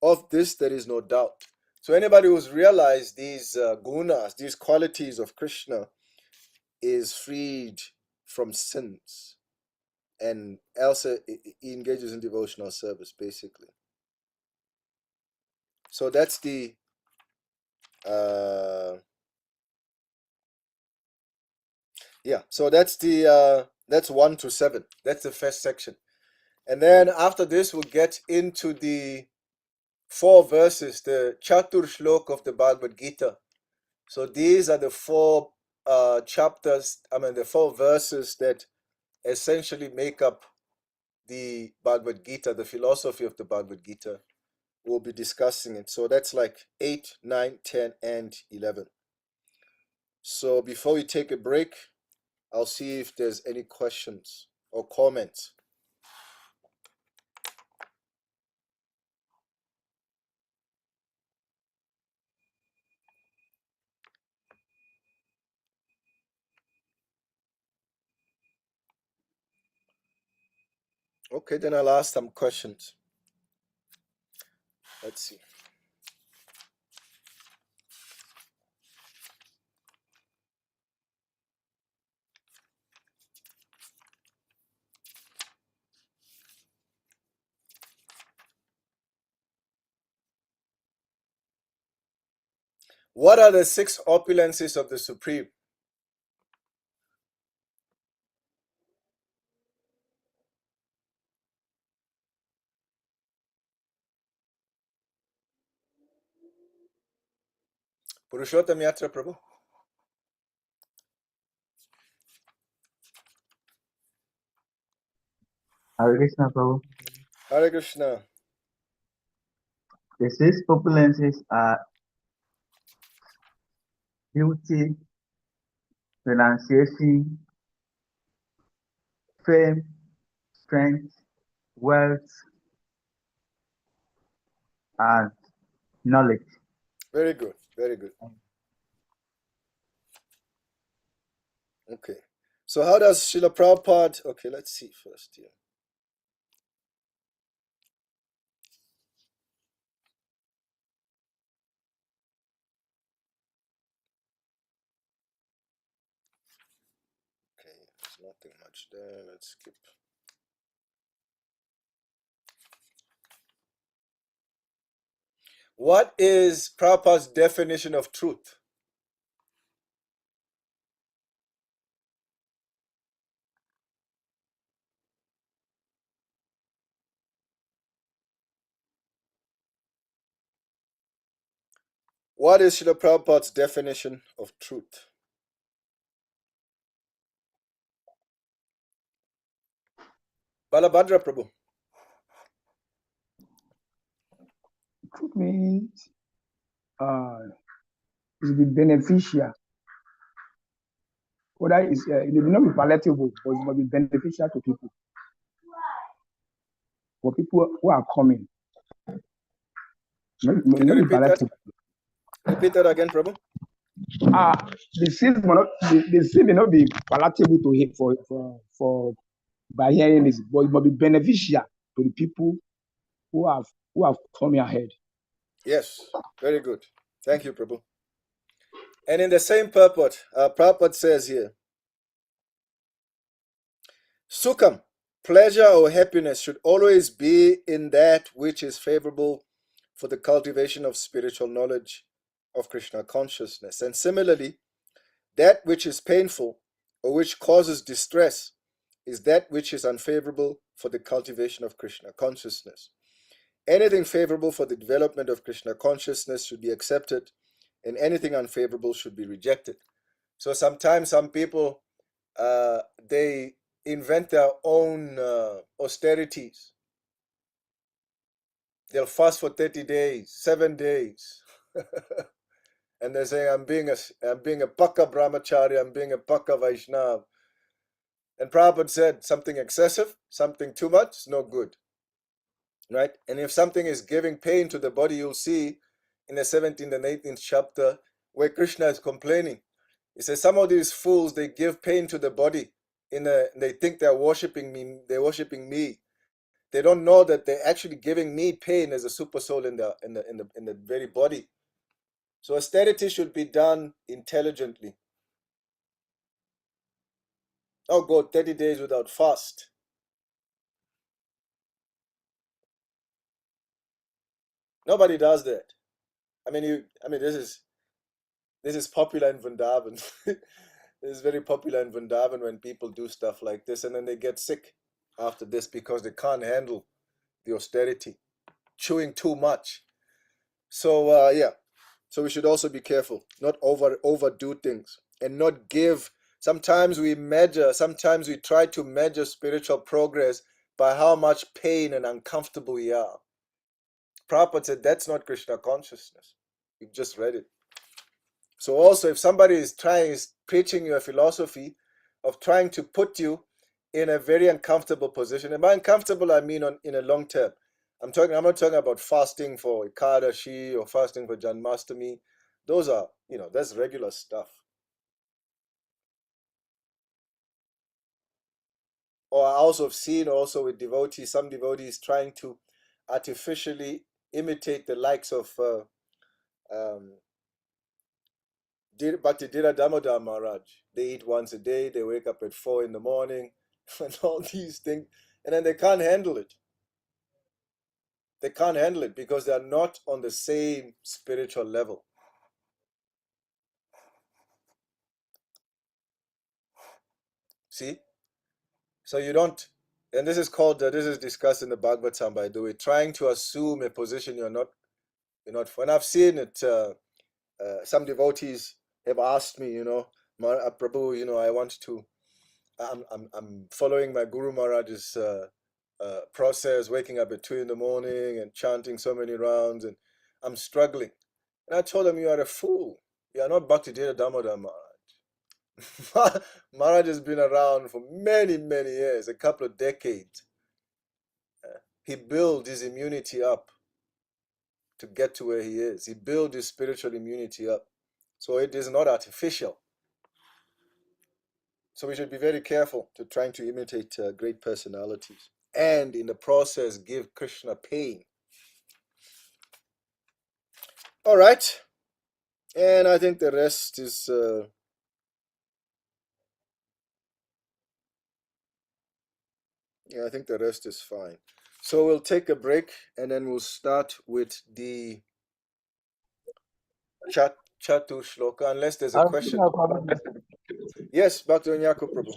Of this there is no doubt. So anybody who's realized these gunas, these qualities of Krishna, is freed from sins, and else he engages in devotional service, basically. So that's the so that's the that's 1 to 7. That's the first section. And then after this we'll get into the 4 verses, the Chatur Shlok of the Bhagavad Gita. So these are the 4 chapters, the 4 verses that essentially make up the Bhagavad Gita, the philosophy of the Bhagavad Gita. We'll be discussing it. So that's like 8, 9, 10, and 11. So before we take a break, I'll see if there's any questions or comments. Okay, then I'll ask some questions. Let's see. What are the 6 opulences of the Supreme? Purushottam Yatra Prabhu. Hare Krishna, Prabhu. Hare Krishna. The 6 opulences are beauty, renunciation, fame, strength, wealth, and knowledge. Very good. Very good. Okay. So how does Srila Prabhupada... Okay, let's see first here. Okay, there's nothing much there. Let's skip. What is Prabhupada's definition of truth? What is Srila Prabhupada's definition of truth? Balabhadra Prabhu. Truth means it will be beneficial. Whether it will not be palatable, but it must be beneficial to people. For people who are coming. Can you repeat that? Repeat that again, Prabhu. The seed may not be palatable to him for by hearing this, but it must be beneficial to the people who have come ahead. Yes, very good. Thank you, Prabhu. And in the same purport, Prabhupada says here, Sukham, pleasure or happiness should always be in that which is favorable for the cultivation of spiritual knowledge of Krishna consciousness. And similarly, that which is painful or which causes distress is that which is unfavorable for the cultivation of Krishna consciousness. Anything favorable for the development of Krishna consciousness should be accepted, and anything unfavorable should be rejected. So sometimes some people, they invent their own austerities. They'll fast for 30 days, 7 days. And they say, I'm being a Pakka Brahmachari, I'm being a Pakka Vaishnav. And Prabhupada said, something excessive, something too much is no good. Right? And if something is giving pain to the body, you'll see in the 17th and 18th chapter where Krishna is complaining. He says, some of these fools, they give pain to the body. They think they're worshiping me. They're worshiping me. They don't know that they're actually giving me pain as a super soul in the very body. So austerity should be done intelligently. Oh, go 30 days without fast. Nobody does that. This is popular in Vrindavan. This is very popular in Vrindavan when people do stuff like this, and then they get sick after this because they can't handle the austerity, chewing too much. So so we should also be careful, not overdo things, and not give. Sometimes we try to measure spiritual progress by how much pain and uncomfortable we are. Prabhupada said that's not Krishna consciousness. You've just read it. So also, if somebody is preaching you a philosophy of trying to put you in a very uncomfortable position, and by uncomfortable I mean in a long term. I'm not talking about fasting for Ekadashi or fasting for Janmastami. Those are, that's regular stuff. Or I also have seen also with some devotees trying to artificially imitate the likes of Bhakti Damodar Maharaj. They eat once a day, they wake up at 4 in the morning, and all these things, and then they can't handle it. They can't handle it because they are not on the same spiritual level. See? So you don't, and this is called, this is discussed in the Bhagavatam, by the way, trying to assume a position you're not for. And I've seen it, some devotees have asked me, Prabhu, I want to, I'm following my Guru Maharaj's process, waking up at 2 in the morning and chanting so many rounds, and I'm struggling. And I told them, you are a fool. You are not Bhakti Damodar Maharaj. Maharaj has been around for many, many years, a couple of decades. He built his immunity up to get to where he is. He built his spiritual immunity up. So it is not artificial. So we should be very careful to trying to imitate great personalities, and in the process give Krishna pain. All right. And I think the rest is I think the rest is fine. So we'll take a break and then we'll start with the Chatu Shloka, unless there's a question. Yes, Bhakti Nyako Prabhu.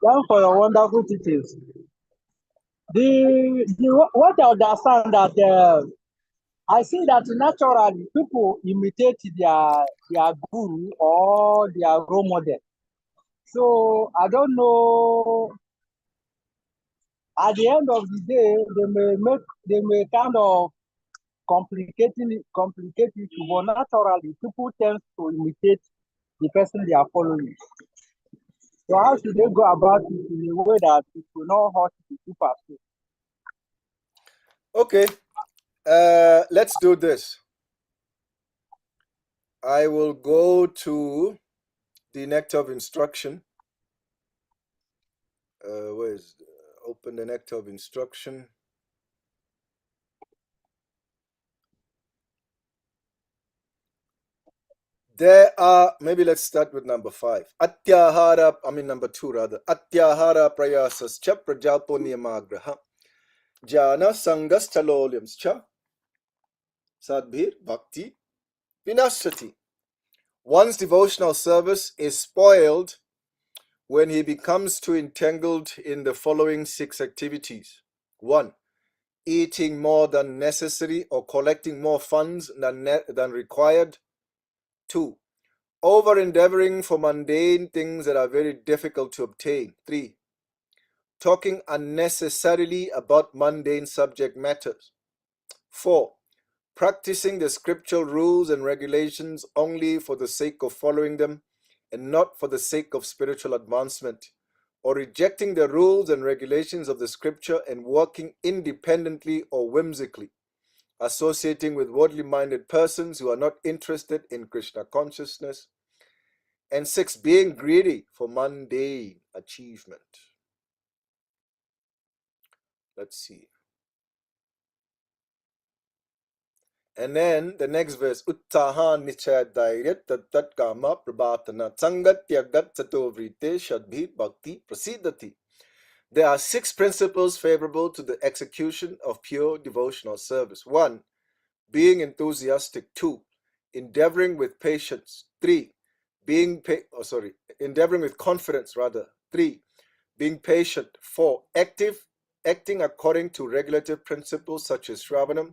Thank for your wonderful teachings. What I understand that I see that naturally people imitate their guru or their role model. So I don't know. At the end of the day, they may kind of complicate it, but naturally people tend to imitate the person they are following. So how should they go about it in a way that it will not hurt the people? Okay, let's do this. I will go to the nectar of instruction. Where is open the nectar of instruction? There are, maybe let's start with number 5. Number 2 rather. Atyahara prayasascha prajalpo niyamagraha. Jana sangasthalolyamscha sadbhir bhakti vinasati. One's devotional service is spoiled when he becomes too entangled in the following 6 activities. 1. Eating more than necessary or collecting more funds than required. 2. Over-endeavoring for mundane things that are very difficult to obtain. 3. Talking unnecessarily about mundane subject matters. 4. Practicing the scriptural rules and regulations only for the sake of following them and not for the sake of spiritual advancement, or rejecting the rules and regulations of the scripture and working independently or whimsically, associating with worldly-minded persons who are not interested in Krishna consciousness. And 6, being greedy for mundane achievement. Let's see. And then the next verse, Uttaha nichaya dhairyat tat kama prabhatana sangatya gat sato vrite shadbhi bhakti prasidati. There are 6 principles favorable to the execution of pure devotional service. 1. Being enthusiastic. 2. Endeavoring with patience. 3. Endeavoring with confidence rather. 3. Being patient. 4. Acting according to regulative principles such as Shravanam,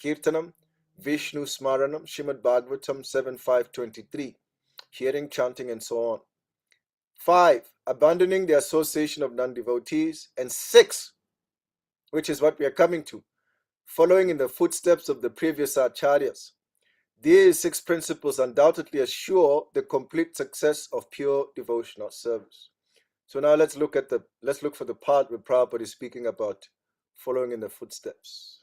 Kirtanam, Vishnu Smaranam, Shrimad Bhagavatam 7.5.23, hearing, chanting, and so on. 5. Abandoning the association of non-devotees. And 6, which is what we are coming to, following in the footsteps of the previous acharyas. These 6 principles undoubtedly assure the complete success of pure devotional service. So now let's look for the part where Prabhupada is speaking about following in the footsteps.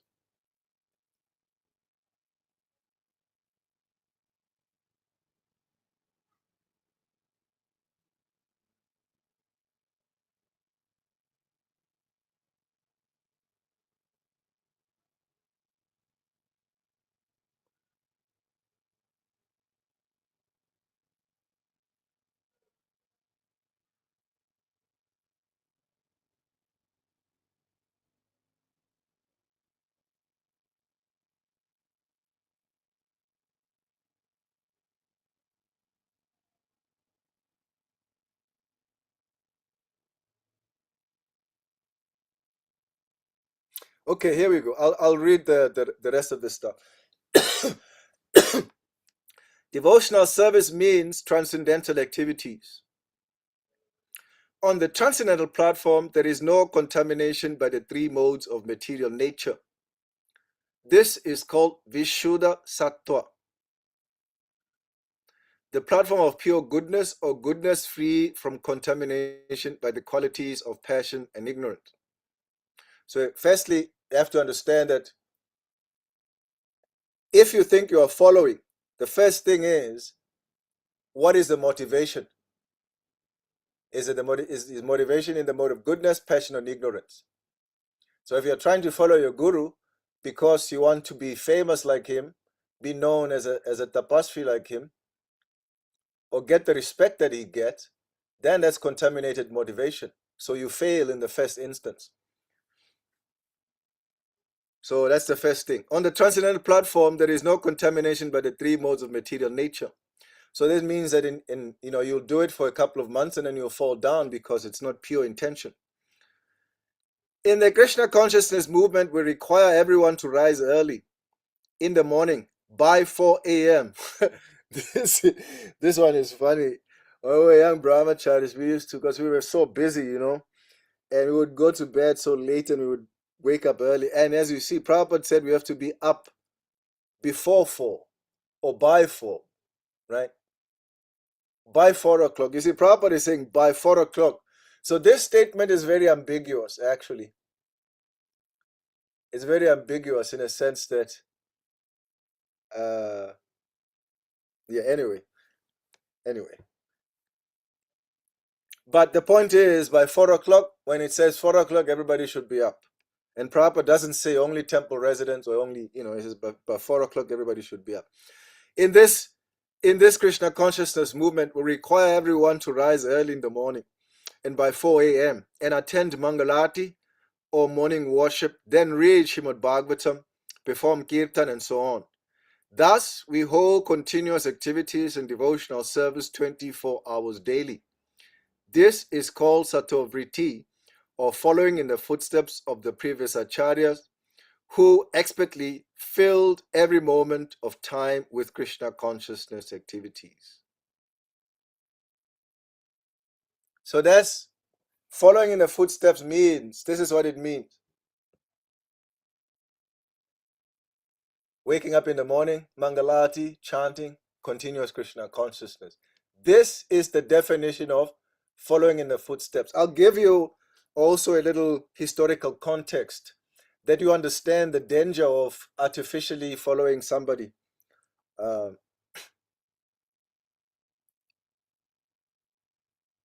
Okay, here we go. I'll read the rest of this stuff. Devotional service means transcendental activities. On the transcendental platform, there is no contamination by the three modes of material nature. This is called Vishuddha Sattva, the platform of pure goodness or goodness free from contamination by the qualities of passion and ignorance. So firstly, you have to understand that if you think you are following, the first thing is, what is the motivation? Is motivation in the mode of goodness, passion, and ignorance? So if you're trying to follow your guru because you want to be famous like him, be known as a tapasvi like him, or get the respect that he gets, then that's contaminated motivation. So you fail in the first instance. So that's the first thing. On the transcendental platform, there is no contamination by the three modes of material nature. So this means that you'll do it for a couple of months and then you'll fall down because it's not pure intention. In the Krishna consciousness movement, we require everyone to rise early in the morning by 4 a.m. This one is funny. When we were young brahmacharis, we used to, because we were so busy, and we would go to bed so late and we would wake up early. And as you see, Prabhupada said we have to be up before 4 or by 4, right? By 4 o'clock. You see, Prabhupada is saying by 4 o'clock. So this statement is very ambiguous, actually. It's very ambiguous in a sense that, anyway. But the point is, by 4 o'clock, when it says 4 o'clock, everybody should be up. And Prabhupada doesn't say only temple residents or only, it says by 4 o'clock, everybody should be up. In this Krishna consciousness movement, we require everyone to rise early in the morning and by 4 a.m. and attend Mangalati or morning worship, then read Srimad Bhagavatam, perform kirtan and so on. Thus, we hold continuous activities and devotional service 24 hours daily. This is called Sattva-vritti, or following in the footsteps of the previous acharyas, who expertly filled every moment of time with Krishna consciousness activities. So that's following in the footsteps means, this is what it means. Waking up in the morning, Mangalati, chanting, continuous Krishna consciousness. This is the definition of following in the footsteps. I'll give you also a little historical context that you understand the danger of artificially following somebody.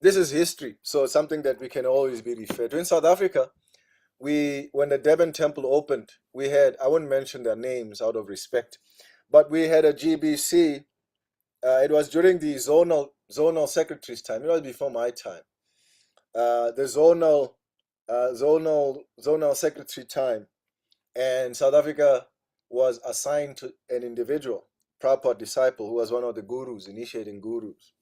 This is history, so something that we can always be referred to. In South Africa, when the Durban temple opened, we had, I wouldn't mention their names out of respect, but we had a GBC. It was during the zonal secretary's time. It was before my time. The zonal secretary time, and South Africa was assigned to an individual, Prabhupada disciple, who was one of the gurus, initiating gurus.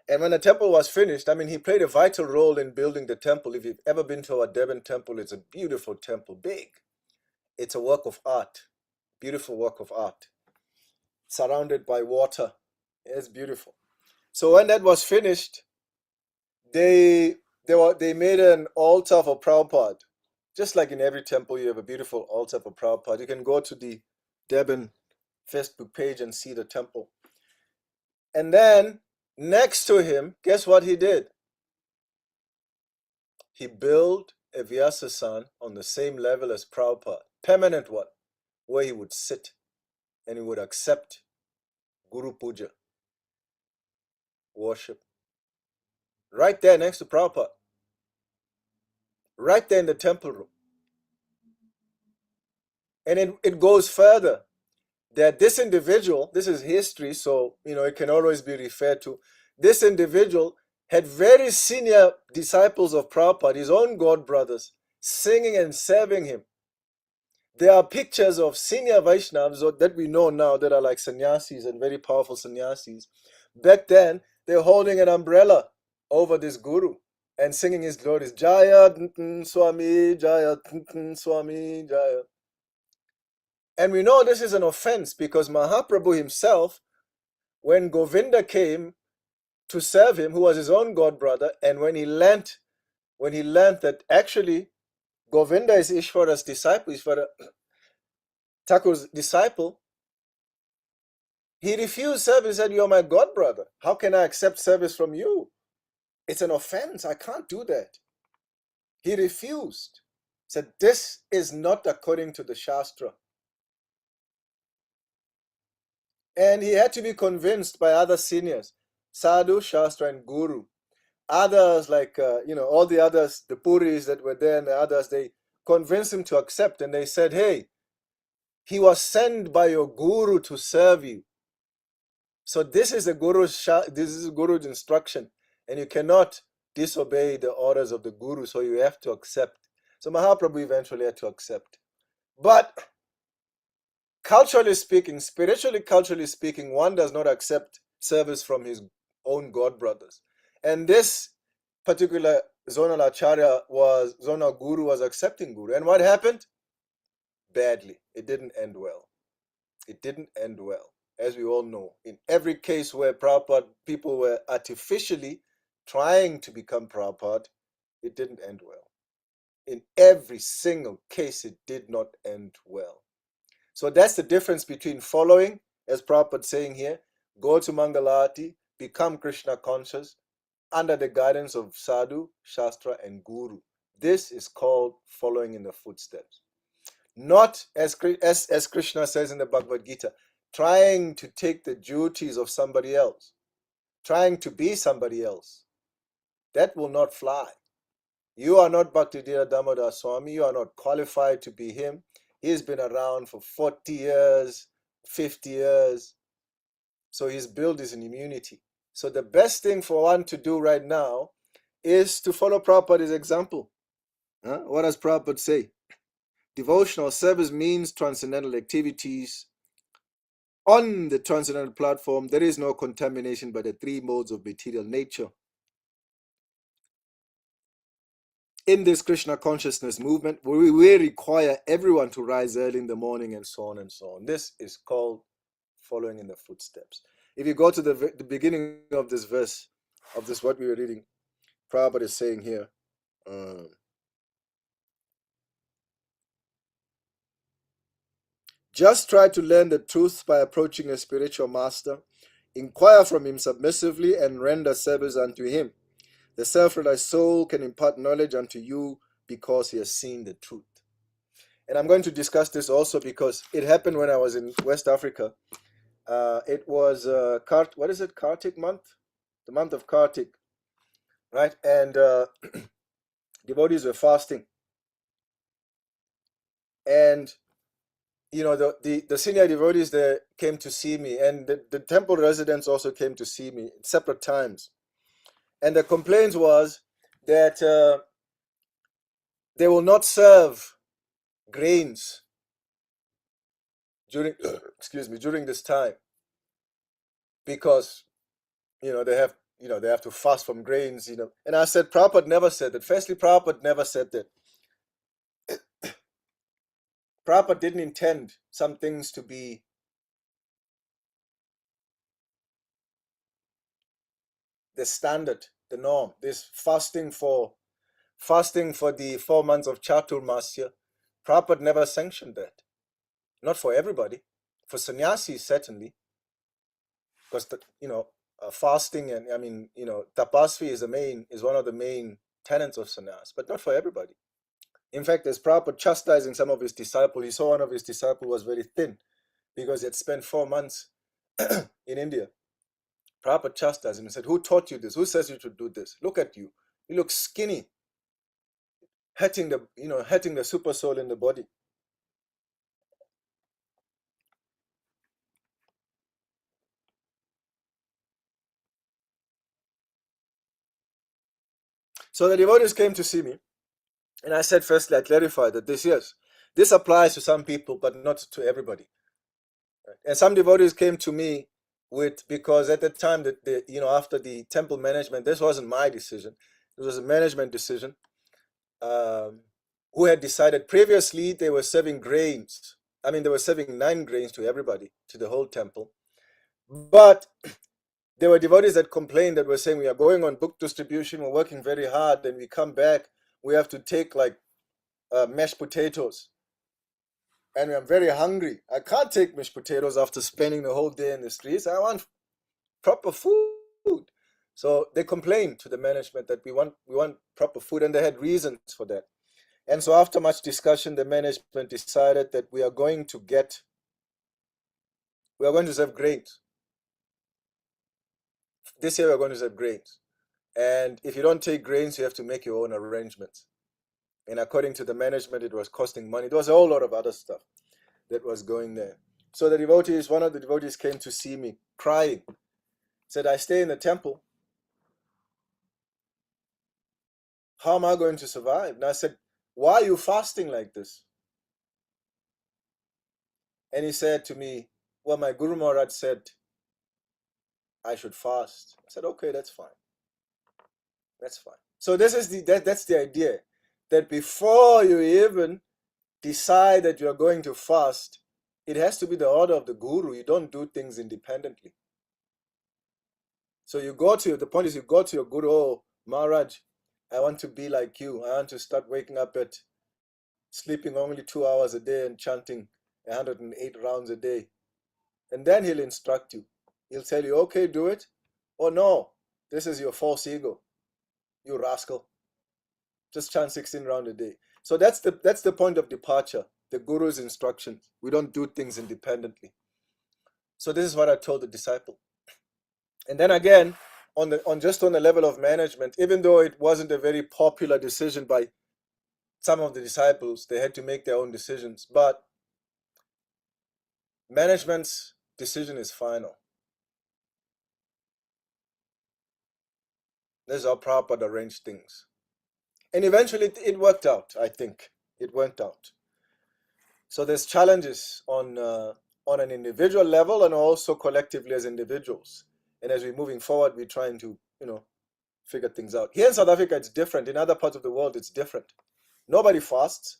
And when the temple was finished, he played a vital role in building the temple. If you've ever been to a Durban temple, it's a beautiful temple, big. It's a work of art, beautiful work of art, surrounded by water. It's beautiful. So when that was finished, they made an altar for Prabhupada. Just like in every temple, you have a beautiful altar for Prabhupada. You can go to the Durban Facebook page and see the temple. And then next to him, guess what he did? He built a Vyasasan on the same level as Prabhupada, permanent one, where he would sit and he would accept Guru Puja, worship. Right there next to Prabhupada. Right there in the temple room. And it goes further, that this individual, this is history, so it can always be referred to. This individual had very senior disciples of Prabhupada, his own god brothers, singing and serving him. There are pictures of senior Vaishnavas that we know now that are like sannyasis and very powerful sannyasis. Back then, they're holding an umbrella over this guru. and singing his glories. Jaya Swami, Jaya Swami, Jaya. And we know this is an offense because Mahaprabhu himself, when Govinda came to serve him, who was his own god brother, and when he learnt that actually Govinda is Ishvara's disciple, Ishvara Thakur's disciple, he refused service and said, "You're my god brother. How can I accept service from you? It's an offense. I can't do that." He refused. Said, "This is not according to the Shastra." And he had to be convinced by other seniors, Sadhu, Shastra, and Guru. Others like, all the others, the Puris that were there and the others, they convinced him to accept. And they said, "Hey, he was sent by your Guru to serve you. So this is the Guru's instruction. And you cannot disobey the orders of the Guru. So you have to accept." So Mahaprabhu eventually had to accept. But culturally speaking, spiritually, culturally speaking, one does not accept service from his own god brothers. And this particular zonal guru was accepting Guru. And what happened? Badly. It didn't end well. It didn't end well, as we all know. In every case where Prabhupada, people were artificially trying to become Prabhupada, it didn't end well. In every single case, it did not end well. So that's the difference between following, as Prabhupada saying here, go to Mangalati, become Krishna conscious, under the guidance of Sadhu, Shastra, and Guru. This is called following in the footsteps. Not, as Krishna says in the Bhagavad Gita, trying to take the duties of somebody else, trying to be somebody else. That will not fly. You are not Bhaktidinoda Damodar Swami. You are not qualified to be him. He's been around for 40 years, 50 years. So he's built his immunity. So the best thing for one to do right now is to follow Prabhupada's example. What does Prabhupada say? Devotional service means transcendental activities. On the transcendental platform, there is no contamination by the three modes of material nature. In this Krishna consciousness movement, we require everyone to rise early in the morning and so on and so on. This is called following in the footsteps. If you go to the beginning of this verse, of this what we were reading, Prabhupada is saying here, just try to learn the truth by approaching a spiritual master, inquire from him submissively, and render service unto him. The self-realized soul can impart knowledge unto you because he has seen the truth. And I'm going to discuss this also because it happened when I was in West Africa. It was Kartik month? The month of Kartik, right? And devotees were fasting. And the senior devotees there came to see me, and the temple residents also came to see me at separate times. And the complaint was that they will not serve grains during this time because they have to fast from grains. And I said, Prabhupada never said that. Firstly, Prabhupada never said that. Prabhupada didn't intend some things to be the standard, the norm. This fasting for the 4 months of Chaturmasya, Prabhupada never sanctioned that. Not for everybody. For sannyasis, certainly. Because fasting and tapasvi is one of the main tenets of sannyas, but not for everybody. In fact, as Prabhupada chastising some of his disciples, he saw one of his disciples was very thin because he had spent 4 months in India. Prabhupada chastised him and said, "Who taught you this? Who says you should do this? Look at you. You look skinny, hurting the super soul in the body." So the devotees came to see me, and I said, firstly, I clarified that this applies to some people, but not to everybody. And some devotees came to me because at the time that after the temple management, this wasn't my decision. It was a management decision. Who had decided previously they were serving grains. I mean, they were serving 9 grains to everybody, to the whole temple. But there were devotees that complained, that were saying, we are going on book distribution, we're working very hard, then we come back, we have to take like mashed potatoes. And I'm very hungry. I can't take mashed potatoes after spending the whole day in the streets. I want proper food. So they complained to the management that we want proper food, and they had reasons for that. And so after much discussion, the management decided that we are going to serve grains. This year we're going to serve grains. And if you don't take grains, you have to make your own arrangements. And according to the management, it was costing money. There was a whole lot of other stuff that was going there. So one of the devotees came to see me crying. Said, I stay in the temple. How am I going to survive? And I said, why are you fasting like this? And he said to me, well, my Guru Maharaj said I should fast. I said, okay, that's fine. That's fine. So this is that's the idea, that before you even decide that you are going to fast, it has to be the order of the Guru. You don't do things independently. So the point is you go to your Guru, oh, Maharaj, I want to be like you. I want to start waking up at sleeping only 2 hours a day and chanting 108 rounds a day. And then he'll instruct you. He'll tell you, okay, do it. Or no, this is your false ego, you rascal. Just chant 16 rounds a day. So that's the point of departure, the Guru's instructions. We don't do things independently. So this is what I told the disciple. And then again, on the level of management, even though it wasn't a very popular decision by some of the disciples, they had to make their own decisions. But management's decision is final. This is how Prabhupada arranged things. And eventually it worked out, I think. It went out. So there's challenges on an individual level and also collectively as individuals. And as we're moving forward, we're trying to, figure things out. Here in South Africa, it's different. In other parts of the world, it's different. Nobody fasts.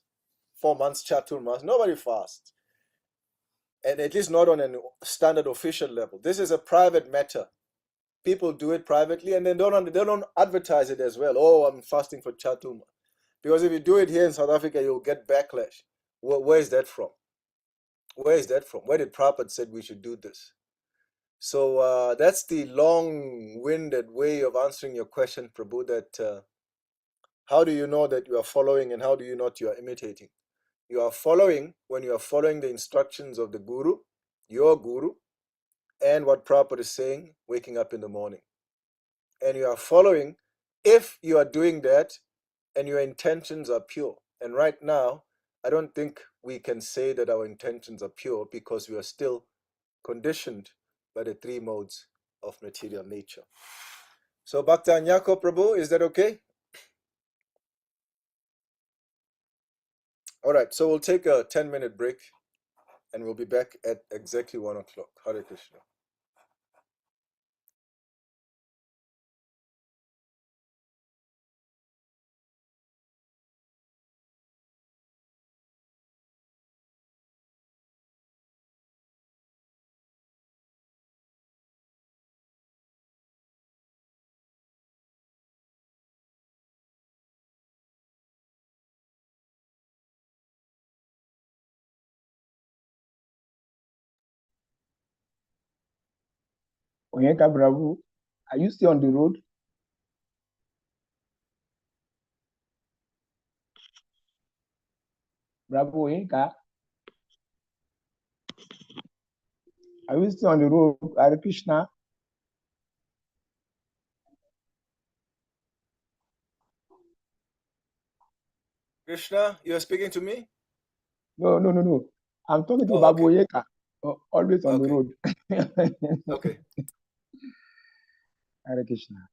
4 months, chaturmas. Nobody fasts. And at least not on a standard official level. This is a private matter. People do it privately and they don't advertise it as well. Oh, I'm fasting for chaturma. Because if you do it here in South Africa, you'll get backlash. Where is that from? Where is that from? Where did Prabhupada said we should do this? So that's the long-winded way of answering your question, Prabhu, that how do you know that you are following and how do you know you are imitating? You are following when you are following the instructions of the Guru, your Guru, and what Prabhupada is saying, waking up in the morning. And you are following if you are doing that and your intentions are pure. And right now, I don't think we can say that our intentions are pure because we are still conditioned by the 3 modes of material nature. So Bhakta Anyako Prabhu, is that okay? All right, so we'll take a 10-minute break and we'll be back at exactly 1 o'clock. Hare Krishna. Onyeka Bravo, are you still on the road? Bravo Onyeka, are you still on the road? Hare Krishna. Krishna, you are speaking to me? No. I'm talking to Oh, Babu okay. Onyeka, always on the road. Okay. Hare Krishna.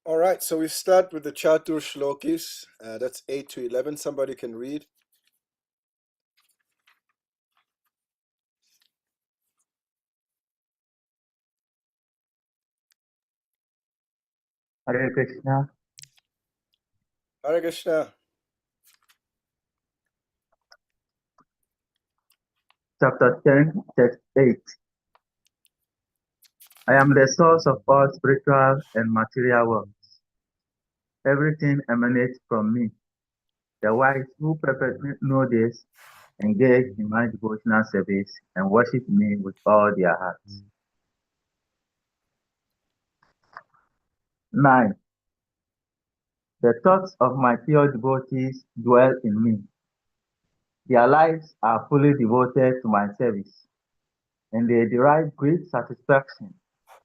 All right, so we start with the Chatur Shlokis. That's 8 to 11. Somebody can read. Hare Krishna. Hare Krishna. Chapter 10, text 8. I am the source of all spiritual and material worlds. Everything emanates from me. The wise who perfectly know this engage in my devotional service and worship me with all their hearts. 9. The thoughts of my pure devotees dwell in me. Their lives are fully devoted to my service, and they derive great satisfaction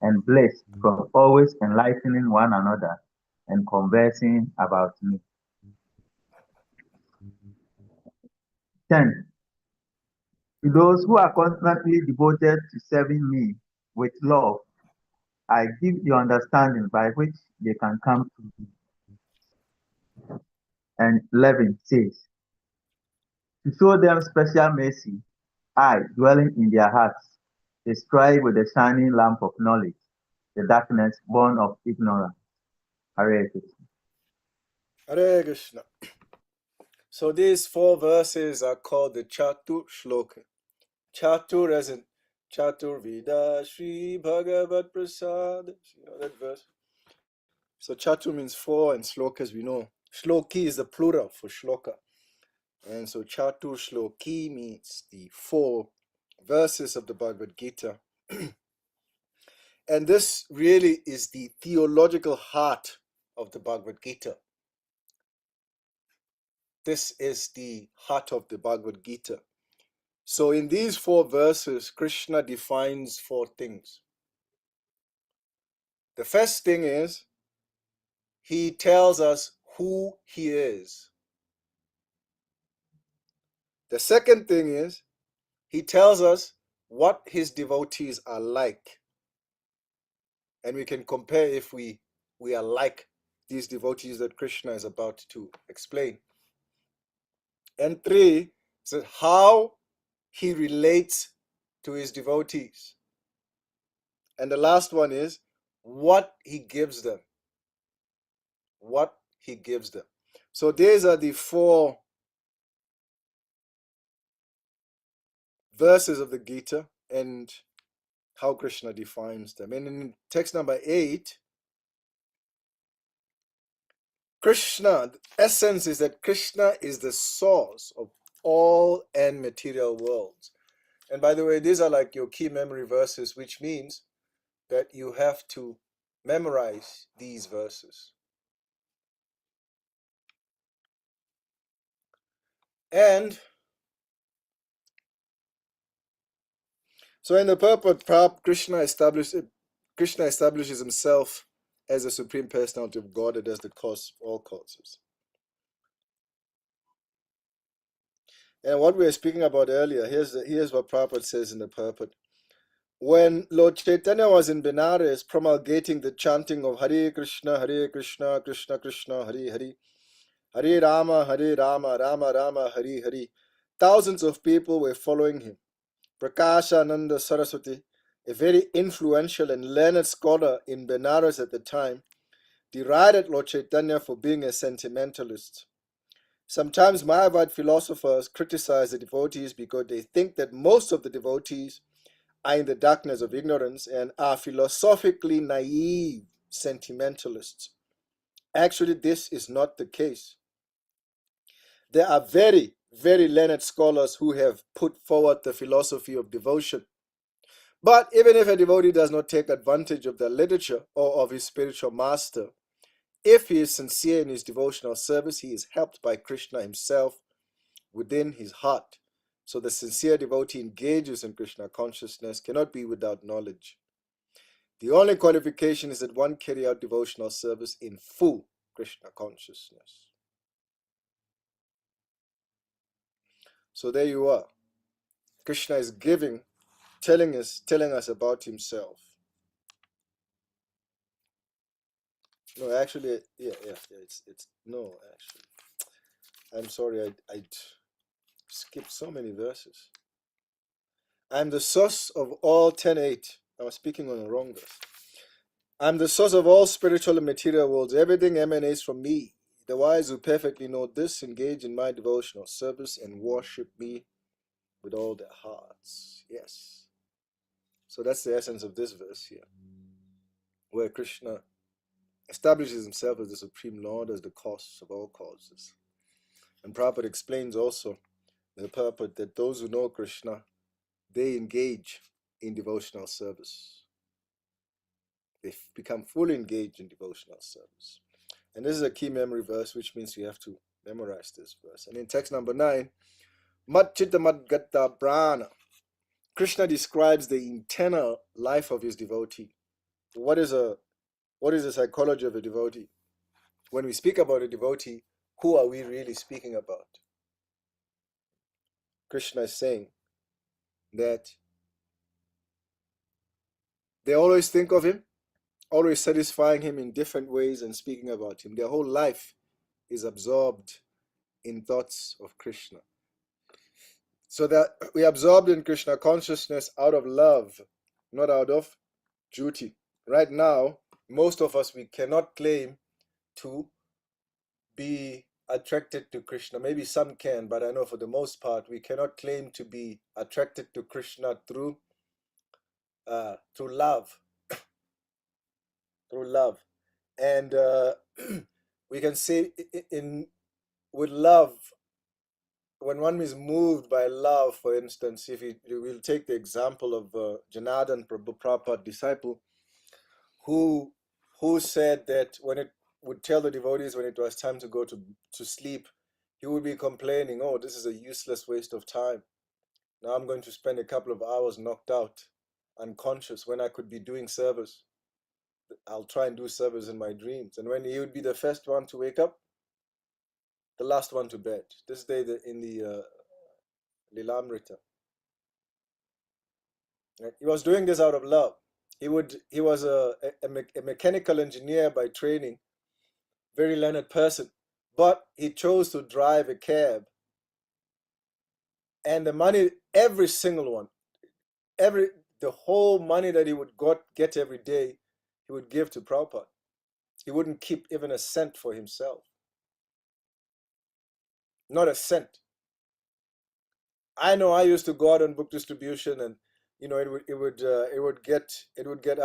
and bliss from always enlightening one another and conversing about me. 10. To those who are constantly devoted to serving me with love, I give the understanding by which they can come to me. And 11 says, to show them special mercy, I, dwelling in their hearts, destroy with the shining lamp of knowledge the darkness born of ignorance. Hare Krishna. Hare Krishna. So these 4 verses are called the Chatur Shloka. Chatur as in Chatur Vida Shri Bhagavat Prasad. You know that verse? So Chatur means 4 and Shloka as we know. Shloki is the plural for Shloka. And so Chatur Shloki means the 4 verses of the Bhagavad Gita. And this really is the theological heart of the Bhagavad Gita. This is the heart of the Bhagavad Gita. So in these 4 verses, Krishna defines 4 things. The first thing is, he tells us who he is. The second thing is, he tells us what his devotees are like. And we can compare if we are like these devotees that Krishna is about to explain. And 3 is how he relates to his devotees. And the last one is what he gives them. What he gives them. So these are the 4 verses of the Gita and how Krishna defines them. And in text number 8, Krishna, the essence is that Krishna is the source of all and material worlds. And by the way, these are like your key memory verses, which means that you have to memorize these verses. And so in the purport, Krishna establishes himself as the Supreme Personality of Godhead, as the cause of all causes. And what we were speaking about earlier, here's what Prabhupada says in the purport. When Lord Chaitanya was in Benares promulgating the chanting of Hare Krishna, Krishna Krishna, Hare Hare, Hare Rama, Rama Rama, Hare Hare, thousands of people were following him. Prakashananda Saraswati, a very influential and learned scholar in Benares at the time, derided Lord Chaitanya for being a sentimentalist. Sometimes Mayavad philosophers criticize the devotees because they think that most of the devotees are in the darkness of ignorance and are philosophically naive sentimentalists. Actually, this is not the case. There are very, very learned scholars who have put forward the philosophy of devotion. But even if a devotee does not take advantage of the literature or of his spiritual master, if he is sincere in his devotional service, he is helped by Krishna himself within his heart. So the sincere devotee engages in Krishna consciousness cannot be without knowledge. The only qualification is that one carry out devotional service in full Krishna consciousness. So there you are. Krishna is telling us about himself. No, actually, yeah. It's no, actually. I'm sorry, I skipped so many verses. I'm the source of all 10:8. I was speaking on the wrong verse. I'm the source of all spiritual and material worlds. Everything emanates from me. The wise who perfectly know this engage in my devotional service and worship me with all their hearts. Yes. So that's the essence of this verse here, where Krishna establishes himself as the Supreme Lord, as the cause of all causes. And Prabhupada explains also the purport that those who know Krishna, they engage in devotional service. They become fully engaged in devotional service. And this is a key memory verse, which means you have to memorize this verse. And in text number 9, Mat Chitta Mat Gata Prana, Krishna describes the internal life of his devotee. What is the psychology of a devotee? When we speak about a devotee, who are we really speaking about? Krishna is saying that they always think of him, always satisfying him in different ways and speaking about him. Their whole life is absorbed in thoughts of Krishna. So that we absorbed in Krishna consciousness out of love, not out of duty. Right now, most of us, we cannot claim to be attracted to Krishna. Maybe some can, but I know for the most part, we cannot claim to be attracted to Krishna through love, through love. And we can say with love, when one is moved by love, for instance, if you will take the example of Janardhan Prabhupada disciple, who said that when it would tell the devotees when it was time to go to sleep, he would be complaining, oh, this is a useless waste of time. Now I'm going to spend a couple of hours knocked out, unconscious, when I could be doing service. I'll try and do service in my dreams. And when he would be the first one to wake up, the last one to bed. This day in the Lilamrita. He was doing this out of love. He was a mechanical engineer by training, very learned person, but he chose to drive a cab. And the money, every single one, the whole money that he would get every day, he would give to Prabhupada. He wouldn't keep even a cent for himself. Not a cent. I know I used to go out on book distribution, and I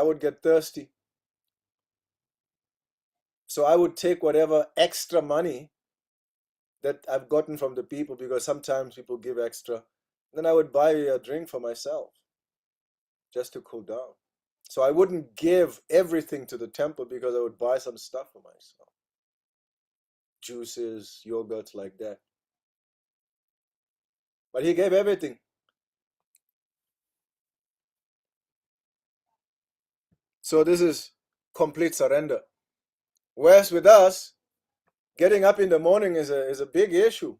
would get thirsty. So I would take whatever extra money that I've gotten from the people, because sometimes people give extra. Then I would buy a drink for myself just to cool down. So I wouldn't give everything to the temple, because I would buy some stuff for myself. Juices, yogurts, like that. But he gave everything. So this is complete surrender. Whereas with us, getting up in the morning is a big issue.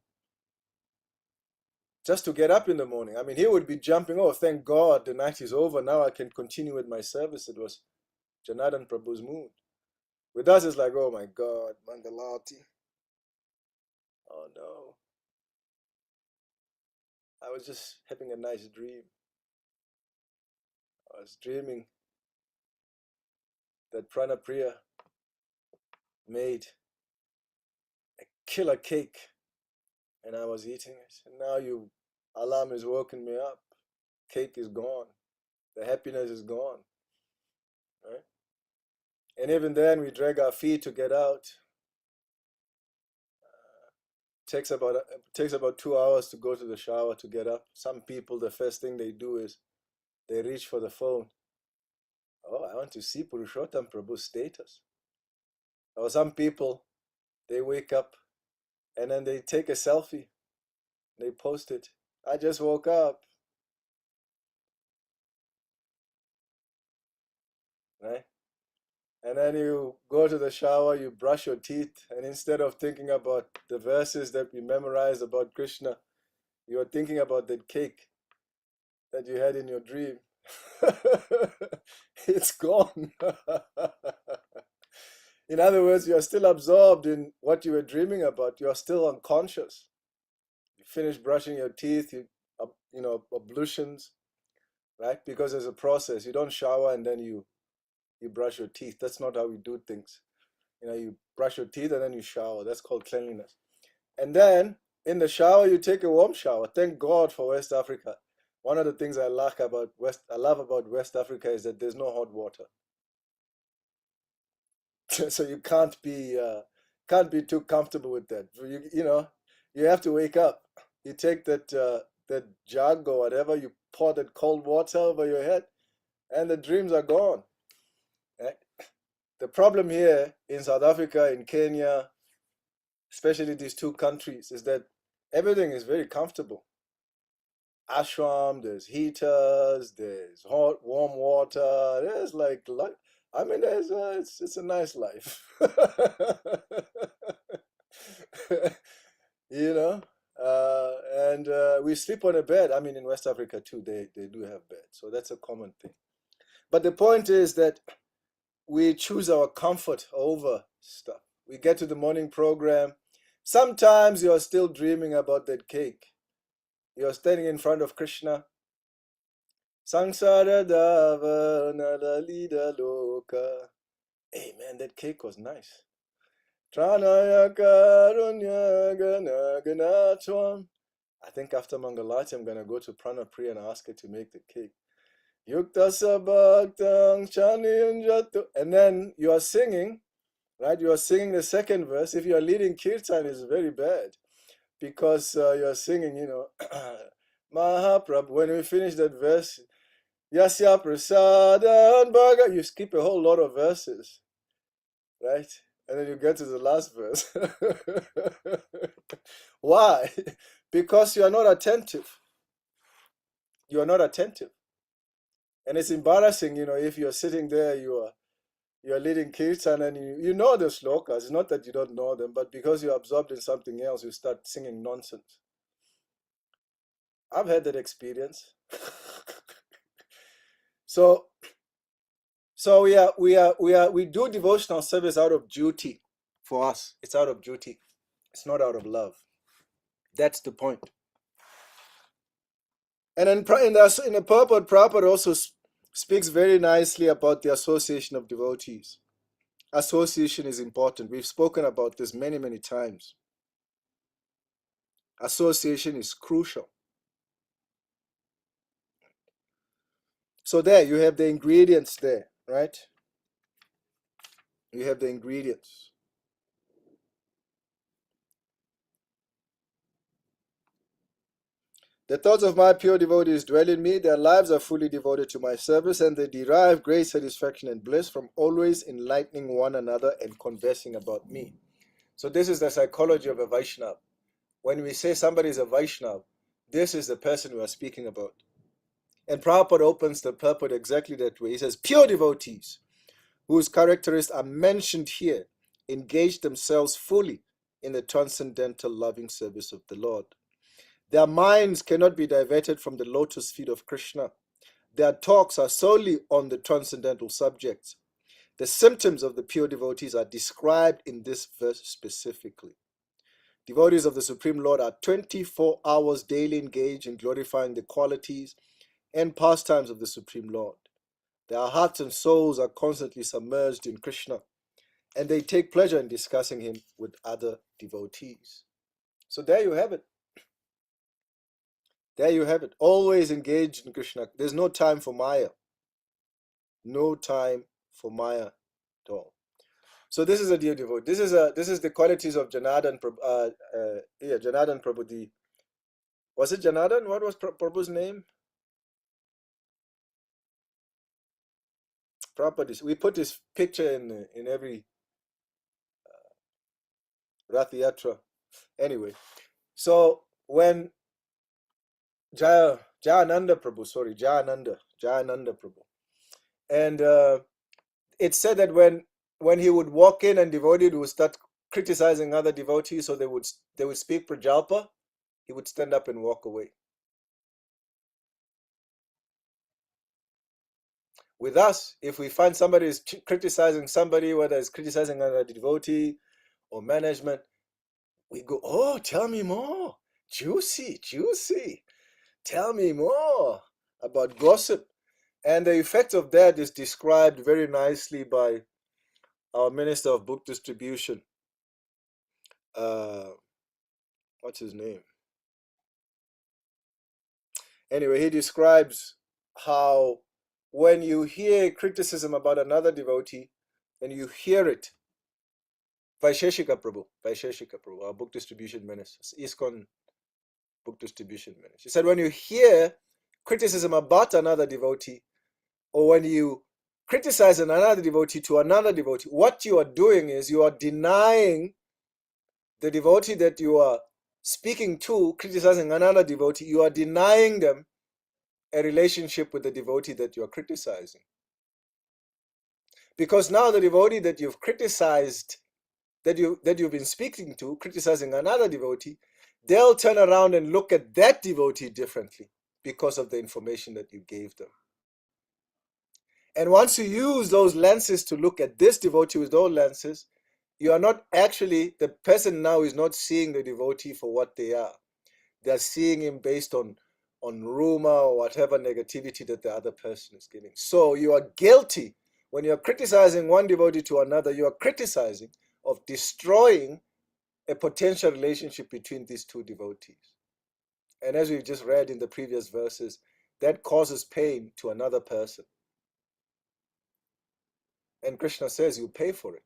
Just to get up in the morning. I mean, he would be jumping, oh, thank God, the night is over. Now I can continue with my service. It was Janardhan Prabhu's mood. With us, it's like, oh my God, Mangalati. Oh no. I was just having a nice dream. I was dreaming that Pranapriya made a killer cake and I was eating it. And now alarm is woken me up. Cake is gone. The happiness is gone. Right? And even then, we drag our feet to get out. Takes about 2 hours to go to the shower to get up. Some people, the first thing they do is they reach for the phone. Oh, I want to see Purushottam Prabhu's status. Or some people, they wake up and then they take a selfie. They post it. I just woke up. Right? And then you go to the shower, you brush your teeth, and instead of thinking about the verses that we memorized about Krishna, you are thinking about that cake that you had in your dream. It's gone. In other words, you're still absorbed in what you were dreaming about. You're still unconscious. You finish brushing your teeth, ablutions, right? Because there's a process. You don't shower and then you brush your teeth. That's not how we do things. You brush your teeth and then you shower. That's called cleanliness. And then in the shower, you take a warm shower. Thank God for West Africa. One of the things I love about West Africa is that there's no hot water. So you can't be too comfortable with that. You have to wake up. You take that jug or whatever, you pour that cold water over your head, and the dreams are gone. Right? The problem here in South Africa, in Kenya, especially these two countries, is that everything is very comfortable. Ashram, there's heaters, there's hot, warm water. There's it's a nice life. And we sleep on a bed. I mean, in West Africa too, they do have beds. So that's a common thing. But the point is that we choose our comfort over stuff. We get to the morning program. Sometimes you're still dreaming about that cake. You're standing in front of Krishna. Sangsara dava nalalida loka. Hey man, that cake was nice. Tranaya karunya gana ganatwam. I think after Mangalati, I'm going to go to Pranapriya and ask her to make the cake. Yukta sabhaktang chani. And then you are singing, right? You are singing the second verse. If you are leading kirtan, it's very bad because you are singing, Mahaprabhu. When we finish that verse, Yasya Prasadan Bhaga, you skip a whole lot of verses, right? And then you get to the last verse. Why? Because you are not attentive. You are not attentive. And it's embarrassing, if you're sitting there, you're leading kirtan and you know the slokas. It's not that you don't know them, but because you're absorbed in something else, you start singing nonsense. I've had that experience. So we do devotional service out of duty. For us, it's out of duty. It's not out of love. That's the point. And in the purport, Prabhupada also speaks very nicely about the association of devotees. Association is important. We've spoken about this many, many times. Association is crucial. So there, you have the ingredients there, right? You have the ingredients. The thoughts of my pure devotees dwell in me. Their lives are fully devoted to my service, and they derive great satisfaction and bliss from always enlightening one another and conversing about me. So this is the psychology of a Vaishnava. When we say somebody is a Vaishnava, this is the person we are speaking about. And Prabhupada opens the purport exactly that way. He says, pure devotees, whose characteristics are mentioned here, engage themselves fully in the transcendental loving service of the Lord. Their minds cannot be diverted from the lotus feet of Krishna. Their talks are solely on the transcendental subjects. The symptoms of the pure devotees are described in this verse specifically. Devotees of the Supreme Lord are 24 hours daily engaged in glorifying the qualities and pastimes of the Supreme Lord. Their hearts and souls are constantly submerged in Krishna, and they take pleasure in discussing him with other devotees. So there you have it. There you have it. Always engaged in Krishna. There's no time for Maya. No time for Maya at all. So this is a dear devotee. This is the qualities of Janardhan Prabhu. Janardhan Prabhu. Was it Janardhan? What was Prabhu's name? Prabhupada. We put his picture in every Rath Yatra. Anyway, so when Jayananda Prabhu, and it's said that when he would walk in and devotees would start criticizing other devotees, so they would speak Prajalpa, he would stand up and walk away. With us, if we find somebody is criticizing somebody, whether it's criticizing another devotee or management, we go, oh, tell me more. Juicy, juicy. Tell me more about gossip. And the effect of that is described very nicely by our Minister of Book Distribution. What's his name? Anyway, he describes how when you hear criticism about another devotee, and you hear it, Vaisheshika Prabhu, our book distribution minister, ISKCON book distribution minister. He said, when you hear criticism about another devotee, or when you criticize another devotee to another devotee, what you are doing is you are denying the devotee that you are speaking to, criticizing another devotee, you are denying them a relationship with the devotee that you are criticizing. Because now the devotee that you've criticized, that you've been speaking to, criticizing another devotee, they'll turn around and look at that devotee differently because of the information that you gave them. And once you use those lenses to look at this devotee with those lenses, you are not actually, the person now is not seeing the devotee for what they are. They're seeing him based on rumor or whatever negativity that the other person is giving. So you are guilty when you're criticizing one devotee to another. You are criticizing of destroying a potential relationship between these two devotees. And as we've just read in the previous verses, that causes pain to another person. And Krishna says you pay for it,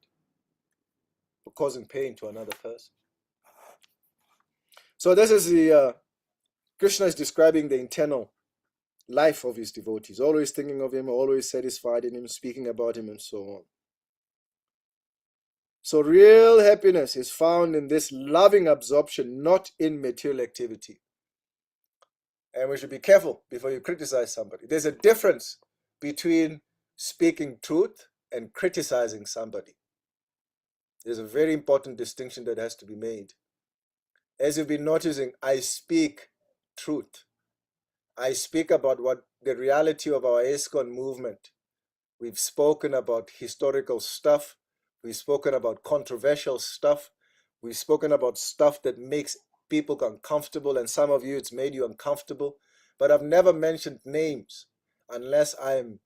for causing pain to another person. So this is the Krishna is describing the internal life of his devotees, always thinking of him, always satisfied in him, speaking about him, and so on. So real happiness is found in this loving absorption, not in material activity. And we should be careful before you criticize somebody. There's a difference between speaking truth and criticizing somebody. There's a very important distinction that has to be made. As you've been noticing, I speak truth. I speak about what the reality of our ISKCON movement. We've spoken about historical stuff. We've spoken about controversial stuff. We've spoken about stuff that makes people uncomfortable, and some of you, it's made you uncomfortable. But I've never mentioned names unless I'm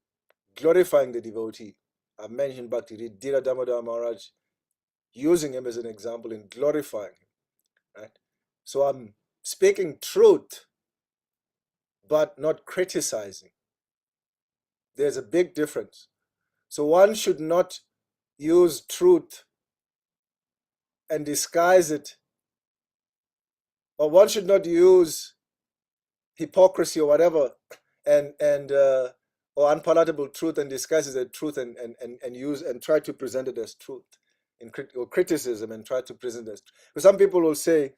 glorifying the devotee. I've mentioned Bhakti Damodar Maharaj, using him as an example in glorifying him. Right? So I'm speaking truth, but not criticizing. There's a big difference. So one should not use truth and disguise it, or one should not use hypocrisy or whatever or unpalatable truth and disguise it as truth and use and try to present it as truth or criticism and try to present it as truth. Because some people will say,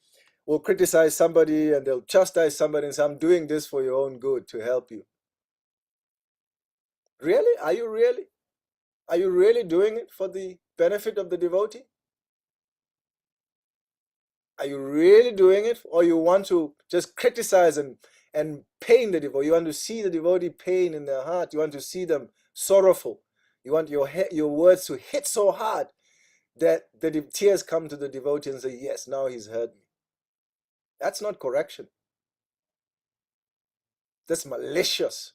will criticize somebody and they'll chastise somebody and say, I'm doing this for your own good, to help you. Really? Are you really? Are you really doing it for the benefit of the devotee? Are you really doing it, or you want to just criticize and pain the devotee? You want to see the devotee pain in their heart. You want to see them sorrowful. You want your words to hit so hard that the tears come to the devotee and say, yes, now he's heard me. That's not correction. That's malicious.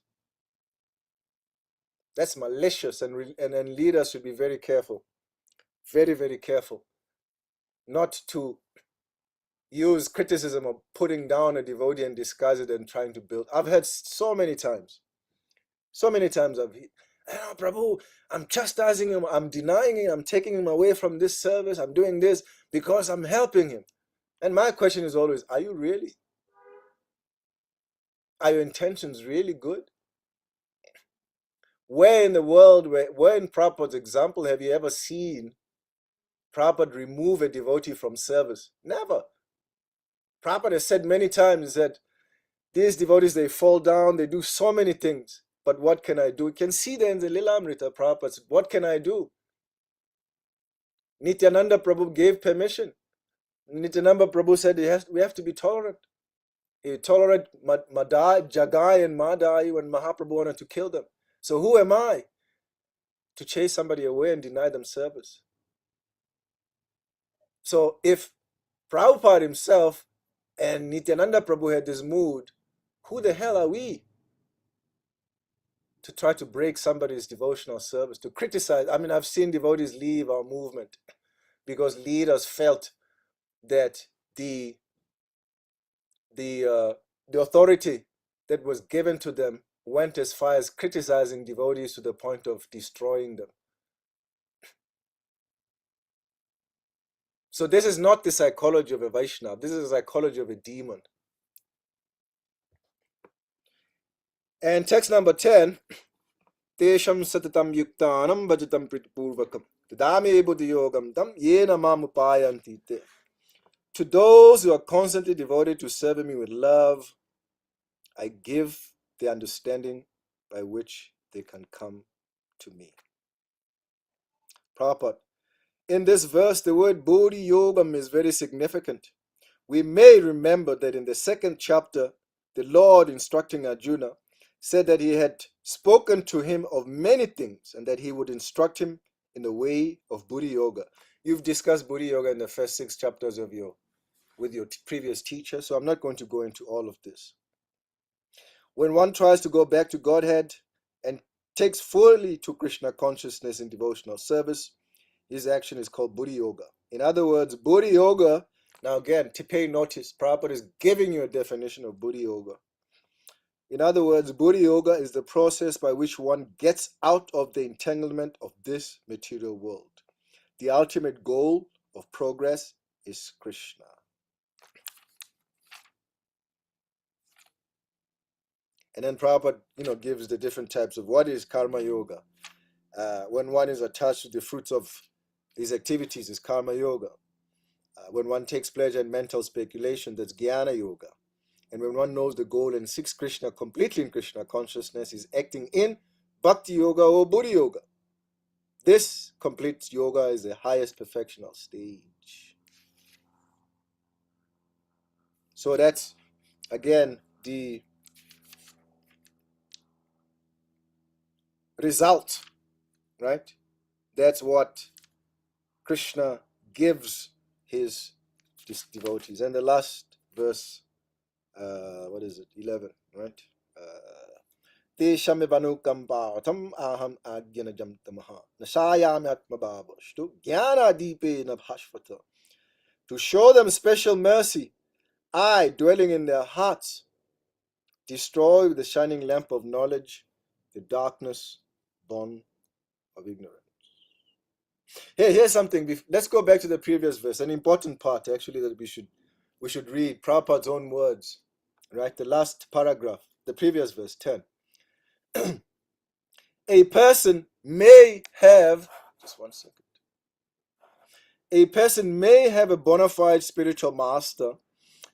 That's malicious, and leaders should be very careful, very, very careful, not to use criticism of putting down a devotee and disguise it and trying to build. I've heard so many times I've Prabhu, I'm chastising him, I'm denying him, I'm taking him away from this service, I'm doing this because I'm helping him. And my question is always, are you really? Are your intentions really good? Where in the world, where in Prabhupada's example have you ever seen Prabhupada remove a devotee from service? Never. Prabhupada has said many times that these devotees, they fall down, they do so many things. But what can I do? You can see there in the Lilamrita, Prabhupada said, what can I do? Nityananda Prabhu gave permission. Nityananda Prabhu said we have to be tolerant. He tolerant Jagai and Madai when Mahaprabhu wanted to kill them. So who am I to chase somebody away and deny them service? So if Prabhupada himself and Nityananda Prabhu had this mood, who the hell are we to try to break somebody's devotional service, to criticize? I mean, I've seen devotees leave our movement because leaders felt that the authority that was given to them went as far as criticizing devotees to the point of destroying them. So this is not the psychology of a Vaishnava. This is the psychology of a demon. And text number 10, Tesham satatam yuktanam bhajatam pritipurvakam tadame buddhiyogam tam yena mamupayanti te. To those who are constantly devoted to serving me with love, I give the understanding by which they can come to me. Prabhupada, in this verse, the word Bodhi Yogam is very significant. We may remember that in the second chapter, the Lord, instructing Arjuna, said that he had spoken to him of many things and that he would instruct him in the way of Buddhi Yoga. You've discussed Buddhi Yoga in the first 6 chapters of with your previous teacher, so I'm not going to go into all of this. When one tries to go back to Godhead and takes fully to Krishna consciousness in devotional service, his action is called Buddhi Yoga. In other words, Buddhi Yoga, now again, to pay notice, Prabhupada is giving you a definition of Buddhi Yoga. In other words, Buddhi Yoga is the process by which one gets out of the entanglement of this material world. The ultimate goal of progress is Krishna. And then Prabhupada, gives the different types of what is Karma Yoga. When one is attached to the fruits of these activities is Karma Yoga. When one takes pleasure in mental speculation, that's Jnana Yoga. And when one knows the goal and seeks Krishna completely in Krishna consciousness, is acting in Bhakti Yoga or Buddhi Yoga. This complete yoga is the highest perfectional stage. So that's, again, the result, right? That's what Krishna gives his devotees. And the last verse, 11, right? Teshamivanu tam aham agyanajam tamaha nasayami atmabhavashtu jnana dipe nabhashvata. To show them special mercy, I, dwelling in their hearts, destroy with the shining lamp of knowledge the darkness born of ignorance. Here's something. Let's go back to the previous verse. An important part, actually, that we should read. Prabhupada's own words, right? The last paragraph, the previous verse 10. A person may have, just one second. A person may have a bona fide spiritual master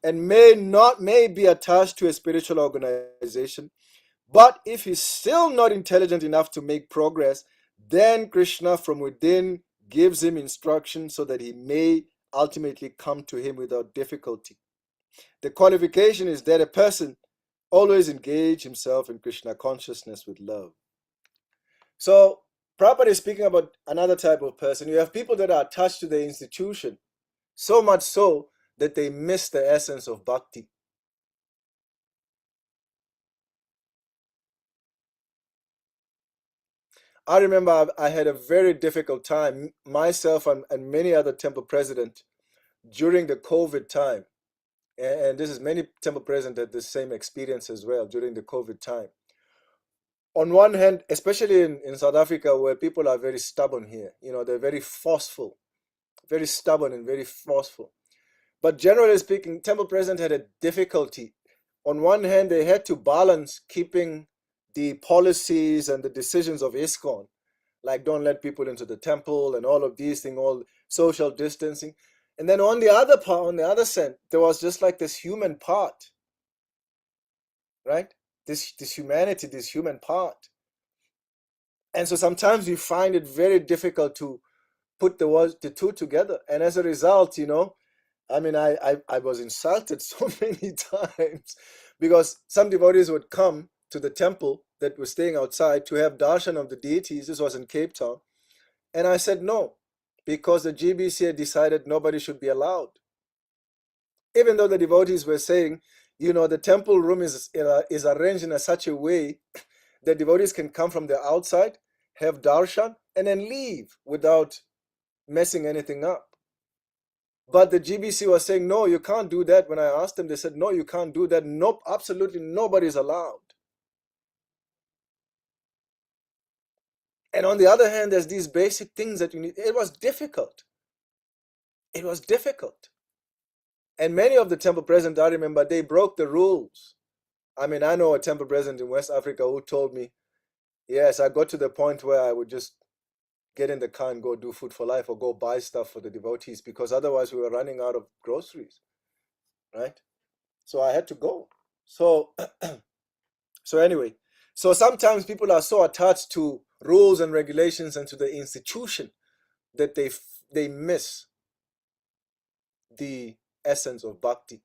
and may be attached to a spiritual organization, but if he's still not intelligent enough to make progress, then Krishna from within gives him instruction so that he may ultimately come to him without difficulty. The qualification is that a person always engage himself in Krishna consciousness with love. So Prabhupada is speaking about another type of person. You have people that are attached to the institution, so much so that they miss the essence of bhakti. I remember I had a very difficult time, myself and many other temple presidents, during the COVID time. And this is many temple presidents had the same experience as well during the COVID time. On one hand, especially in South Africa, where people are very stubborn here, they're very forceful, very stubborn and very forceful. But generally speaking, temple presidents had a difficulty. On one hand, they had to balance keeping the policies and the decisions of ISKCON, like don't let people into the temple and all of these things, all social distancing. And then on the other part, on the other side, there was just like this human part, right? This humanity, this human part. And so sometimes we find it very difficult to put the two together. And as a result, I was insulted so many times because some devotees would come to the temple that were staying outside to have darshan of the deities. This was in Cape Town. And I said no, because the GBC had decided nobody should be allowed. Even though the devotees were saying, you know, the temple room is arranged in such a way that devotees can come from the outside, have darshan, and then leave without messing anything up. But the GBC was saying, no, you can't do that. When I asked them, they said, no, you can't do that. Nope, absolutely nobody is allowed. And on the other hand, there's these basic things that you need. It was difficult. It was difficult. And many of the temple presidents, I remember, they broke the rules. I mean, I know a temple president in West Africa who told me, yes, I got to the point where I would just get in the car and go do food for life or go buy stuff for the devotees, because otherwise we were running out of groceries, right? So I had to go. So anyway, so sometimes people are so attached to rules and regulations and to the institution that they miss the essence of bhakti.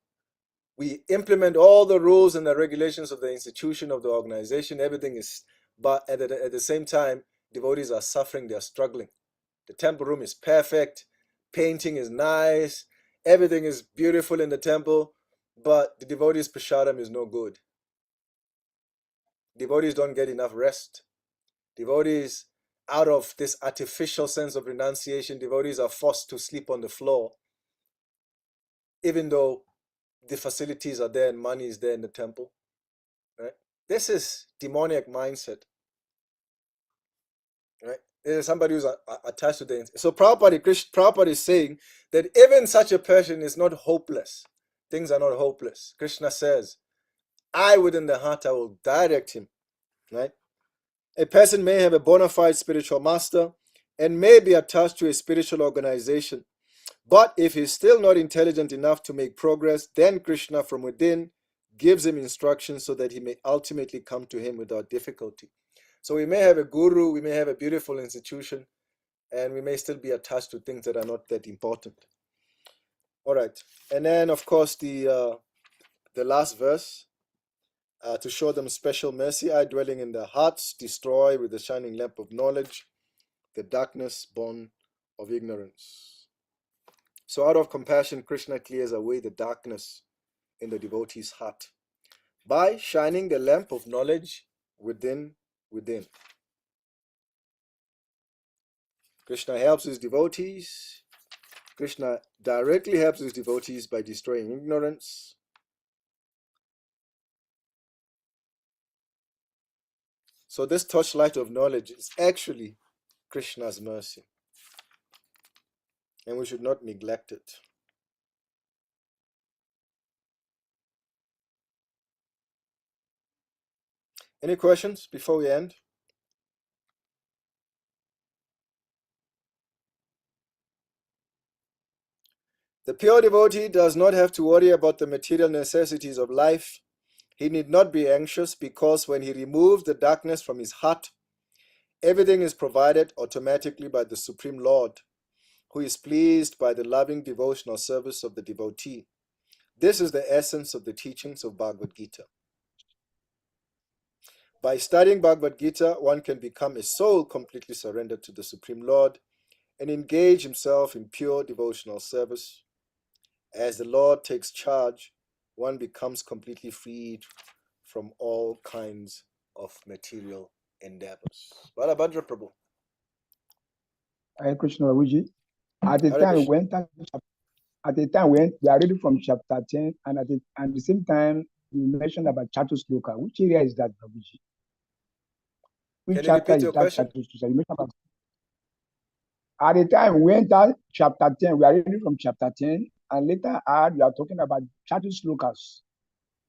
We implement all the rules and the regulations of the institution, of the organization, everything is, but at the same time, devotees are suffering, they're struggling. The temple room is perfect, painting is nice, everything is beautiful in the temple, but the devotees' prasadam is no good. Devotees don't get enough rest. Devotees, out of this artificial sense of renunciation, devotees are forced to sleep on the floor, even though the facilities are there and money is there in the temple. Right? This is demoniac mindset. Right? There is somebody who's attached to the. So Prabhupada is saying that even such a person is not hopeless. Things are not hopeless. Krishna says, I within the heart, I will direct him. Right? A person may have a bona fide spiritual master and may be attached to a spiritual organization. But if he's still not intelligent enough to make progress, then Krishna from within gives him instructions so that he may ultimately come to him without difficulty. So we may have a guru, we may have a beautiful institution, and we may still be attached to things that are not that important. All right. And then, of course, the last verse, to show them special mercy, I dwelling in their hearts, destroy with the shining lamp of knowledge the darkness born of ignorance. So out of compassion, Krishna clears away the darkness in the devotee's heart by shining the lamp of knowledge within. Krishna helps his devotees. Krishna directly helps his devotees by destroying ignorance. So this torchlight of knowledge is actually Krishna's mercy, and we should not neglect it. Any questions before we end? The pure devotee does not have to worry about the material necessities of life. He need not be anxious, because when he removes the darkness from his heart, everything is provided automatically by the Supreme Lord, who is pleased by the loving devotional service of the devotee. This is the essence of the teachings of Bhagavad Gita. By studying Bhagavad Gita, one can become a soul completely surrendered to the Supreme Lord and engage himself in pure devotional service. As the Lord takes charge, one becomes completely freed from all kinds of material endeavors. Balabhadra Prabhu. Hare Krishna Babuji. At the Hare time Krishna. when we are reading from chapter 10, and at the same time you mentioned about Chatus Sloka. Which area is that, Babuji? Which Can you chapter repeat is your that question? Chatus Sloka? You mentioned about at the time when that chapter 10, we are reading from chapter 10, and later we are talking about Chatus Slokas.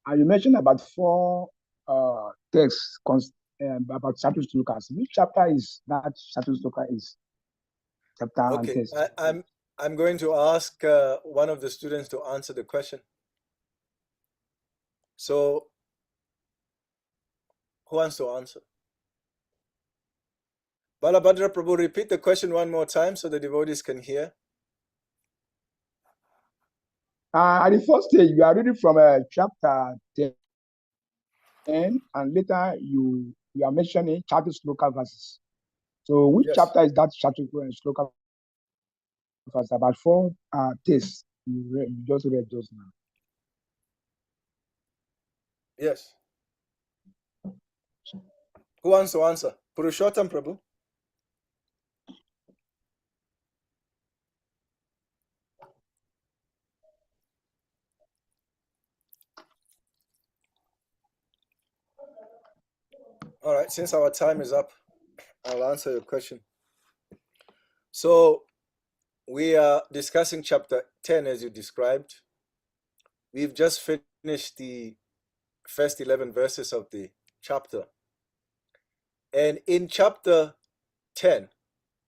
And you mentioned about 4 texts about Chatus Slokas. Which chapter is that Chatus Sloka is? Chapter and Okay, text. I'm going to ask one of the students to answer the question. So, who wants to answer? Balabhadra Prabhu, repeat the question one more time so the devotees can hear. At the first stage, we are reading from chapter 10, and later you you are mentioning chapter sloka verses. So which Yes. chapter is that chapter sloka verse? About 4 texts you just read just now. Yes. Who wants to answer? Purushottam Prabhu. All right, since our time is up, I'll answer your question. So we are discussing chapter 10 as you described. We've just finished the first 11 verses of the chapter. And in chapter 10,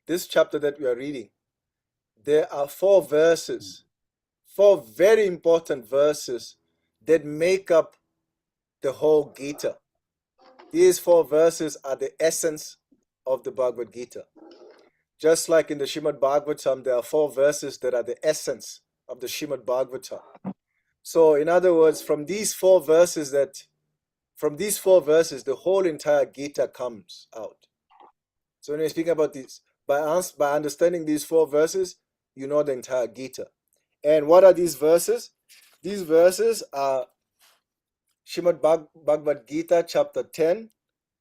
this chapter that we are reading, there are 4 verses, 4 very important verses that make up the whole Gita. These 4 verses are the essence of the Bhagavad Gita. Just like in the Srimad Bhagavatam, there are 4 verses that are the essence of the Srimad Bhagavatam. So in other words, from these 4 verses, the whole entire Gita comes out. So when we speak about this, by understanding these 4 verses, you know the entire Gita. And what are these verses? These verses are Srimad Bhagavad Gita chapter 10,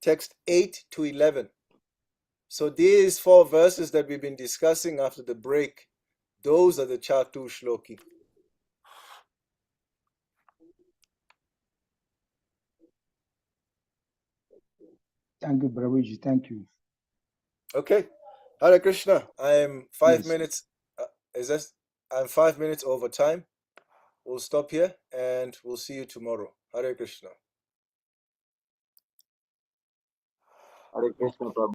text 8 to 11. So these 4 verses that we've been discussing after the break, those are the Chatu Shloki. Thank you, Brahmaji. Thank you. Okay. Hare Krishna. I'm 5 Yes. minutes. I'm 5 minutes over time. We'll stop here and we'll see you tomorrow. Hare Krishna. Hare Krishna, Prabhu.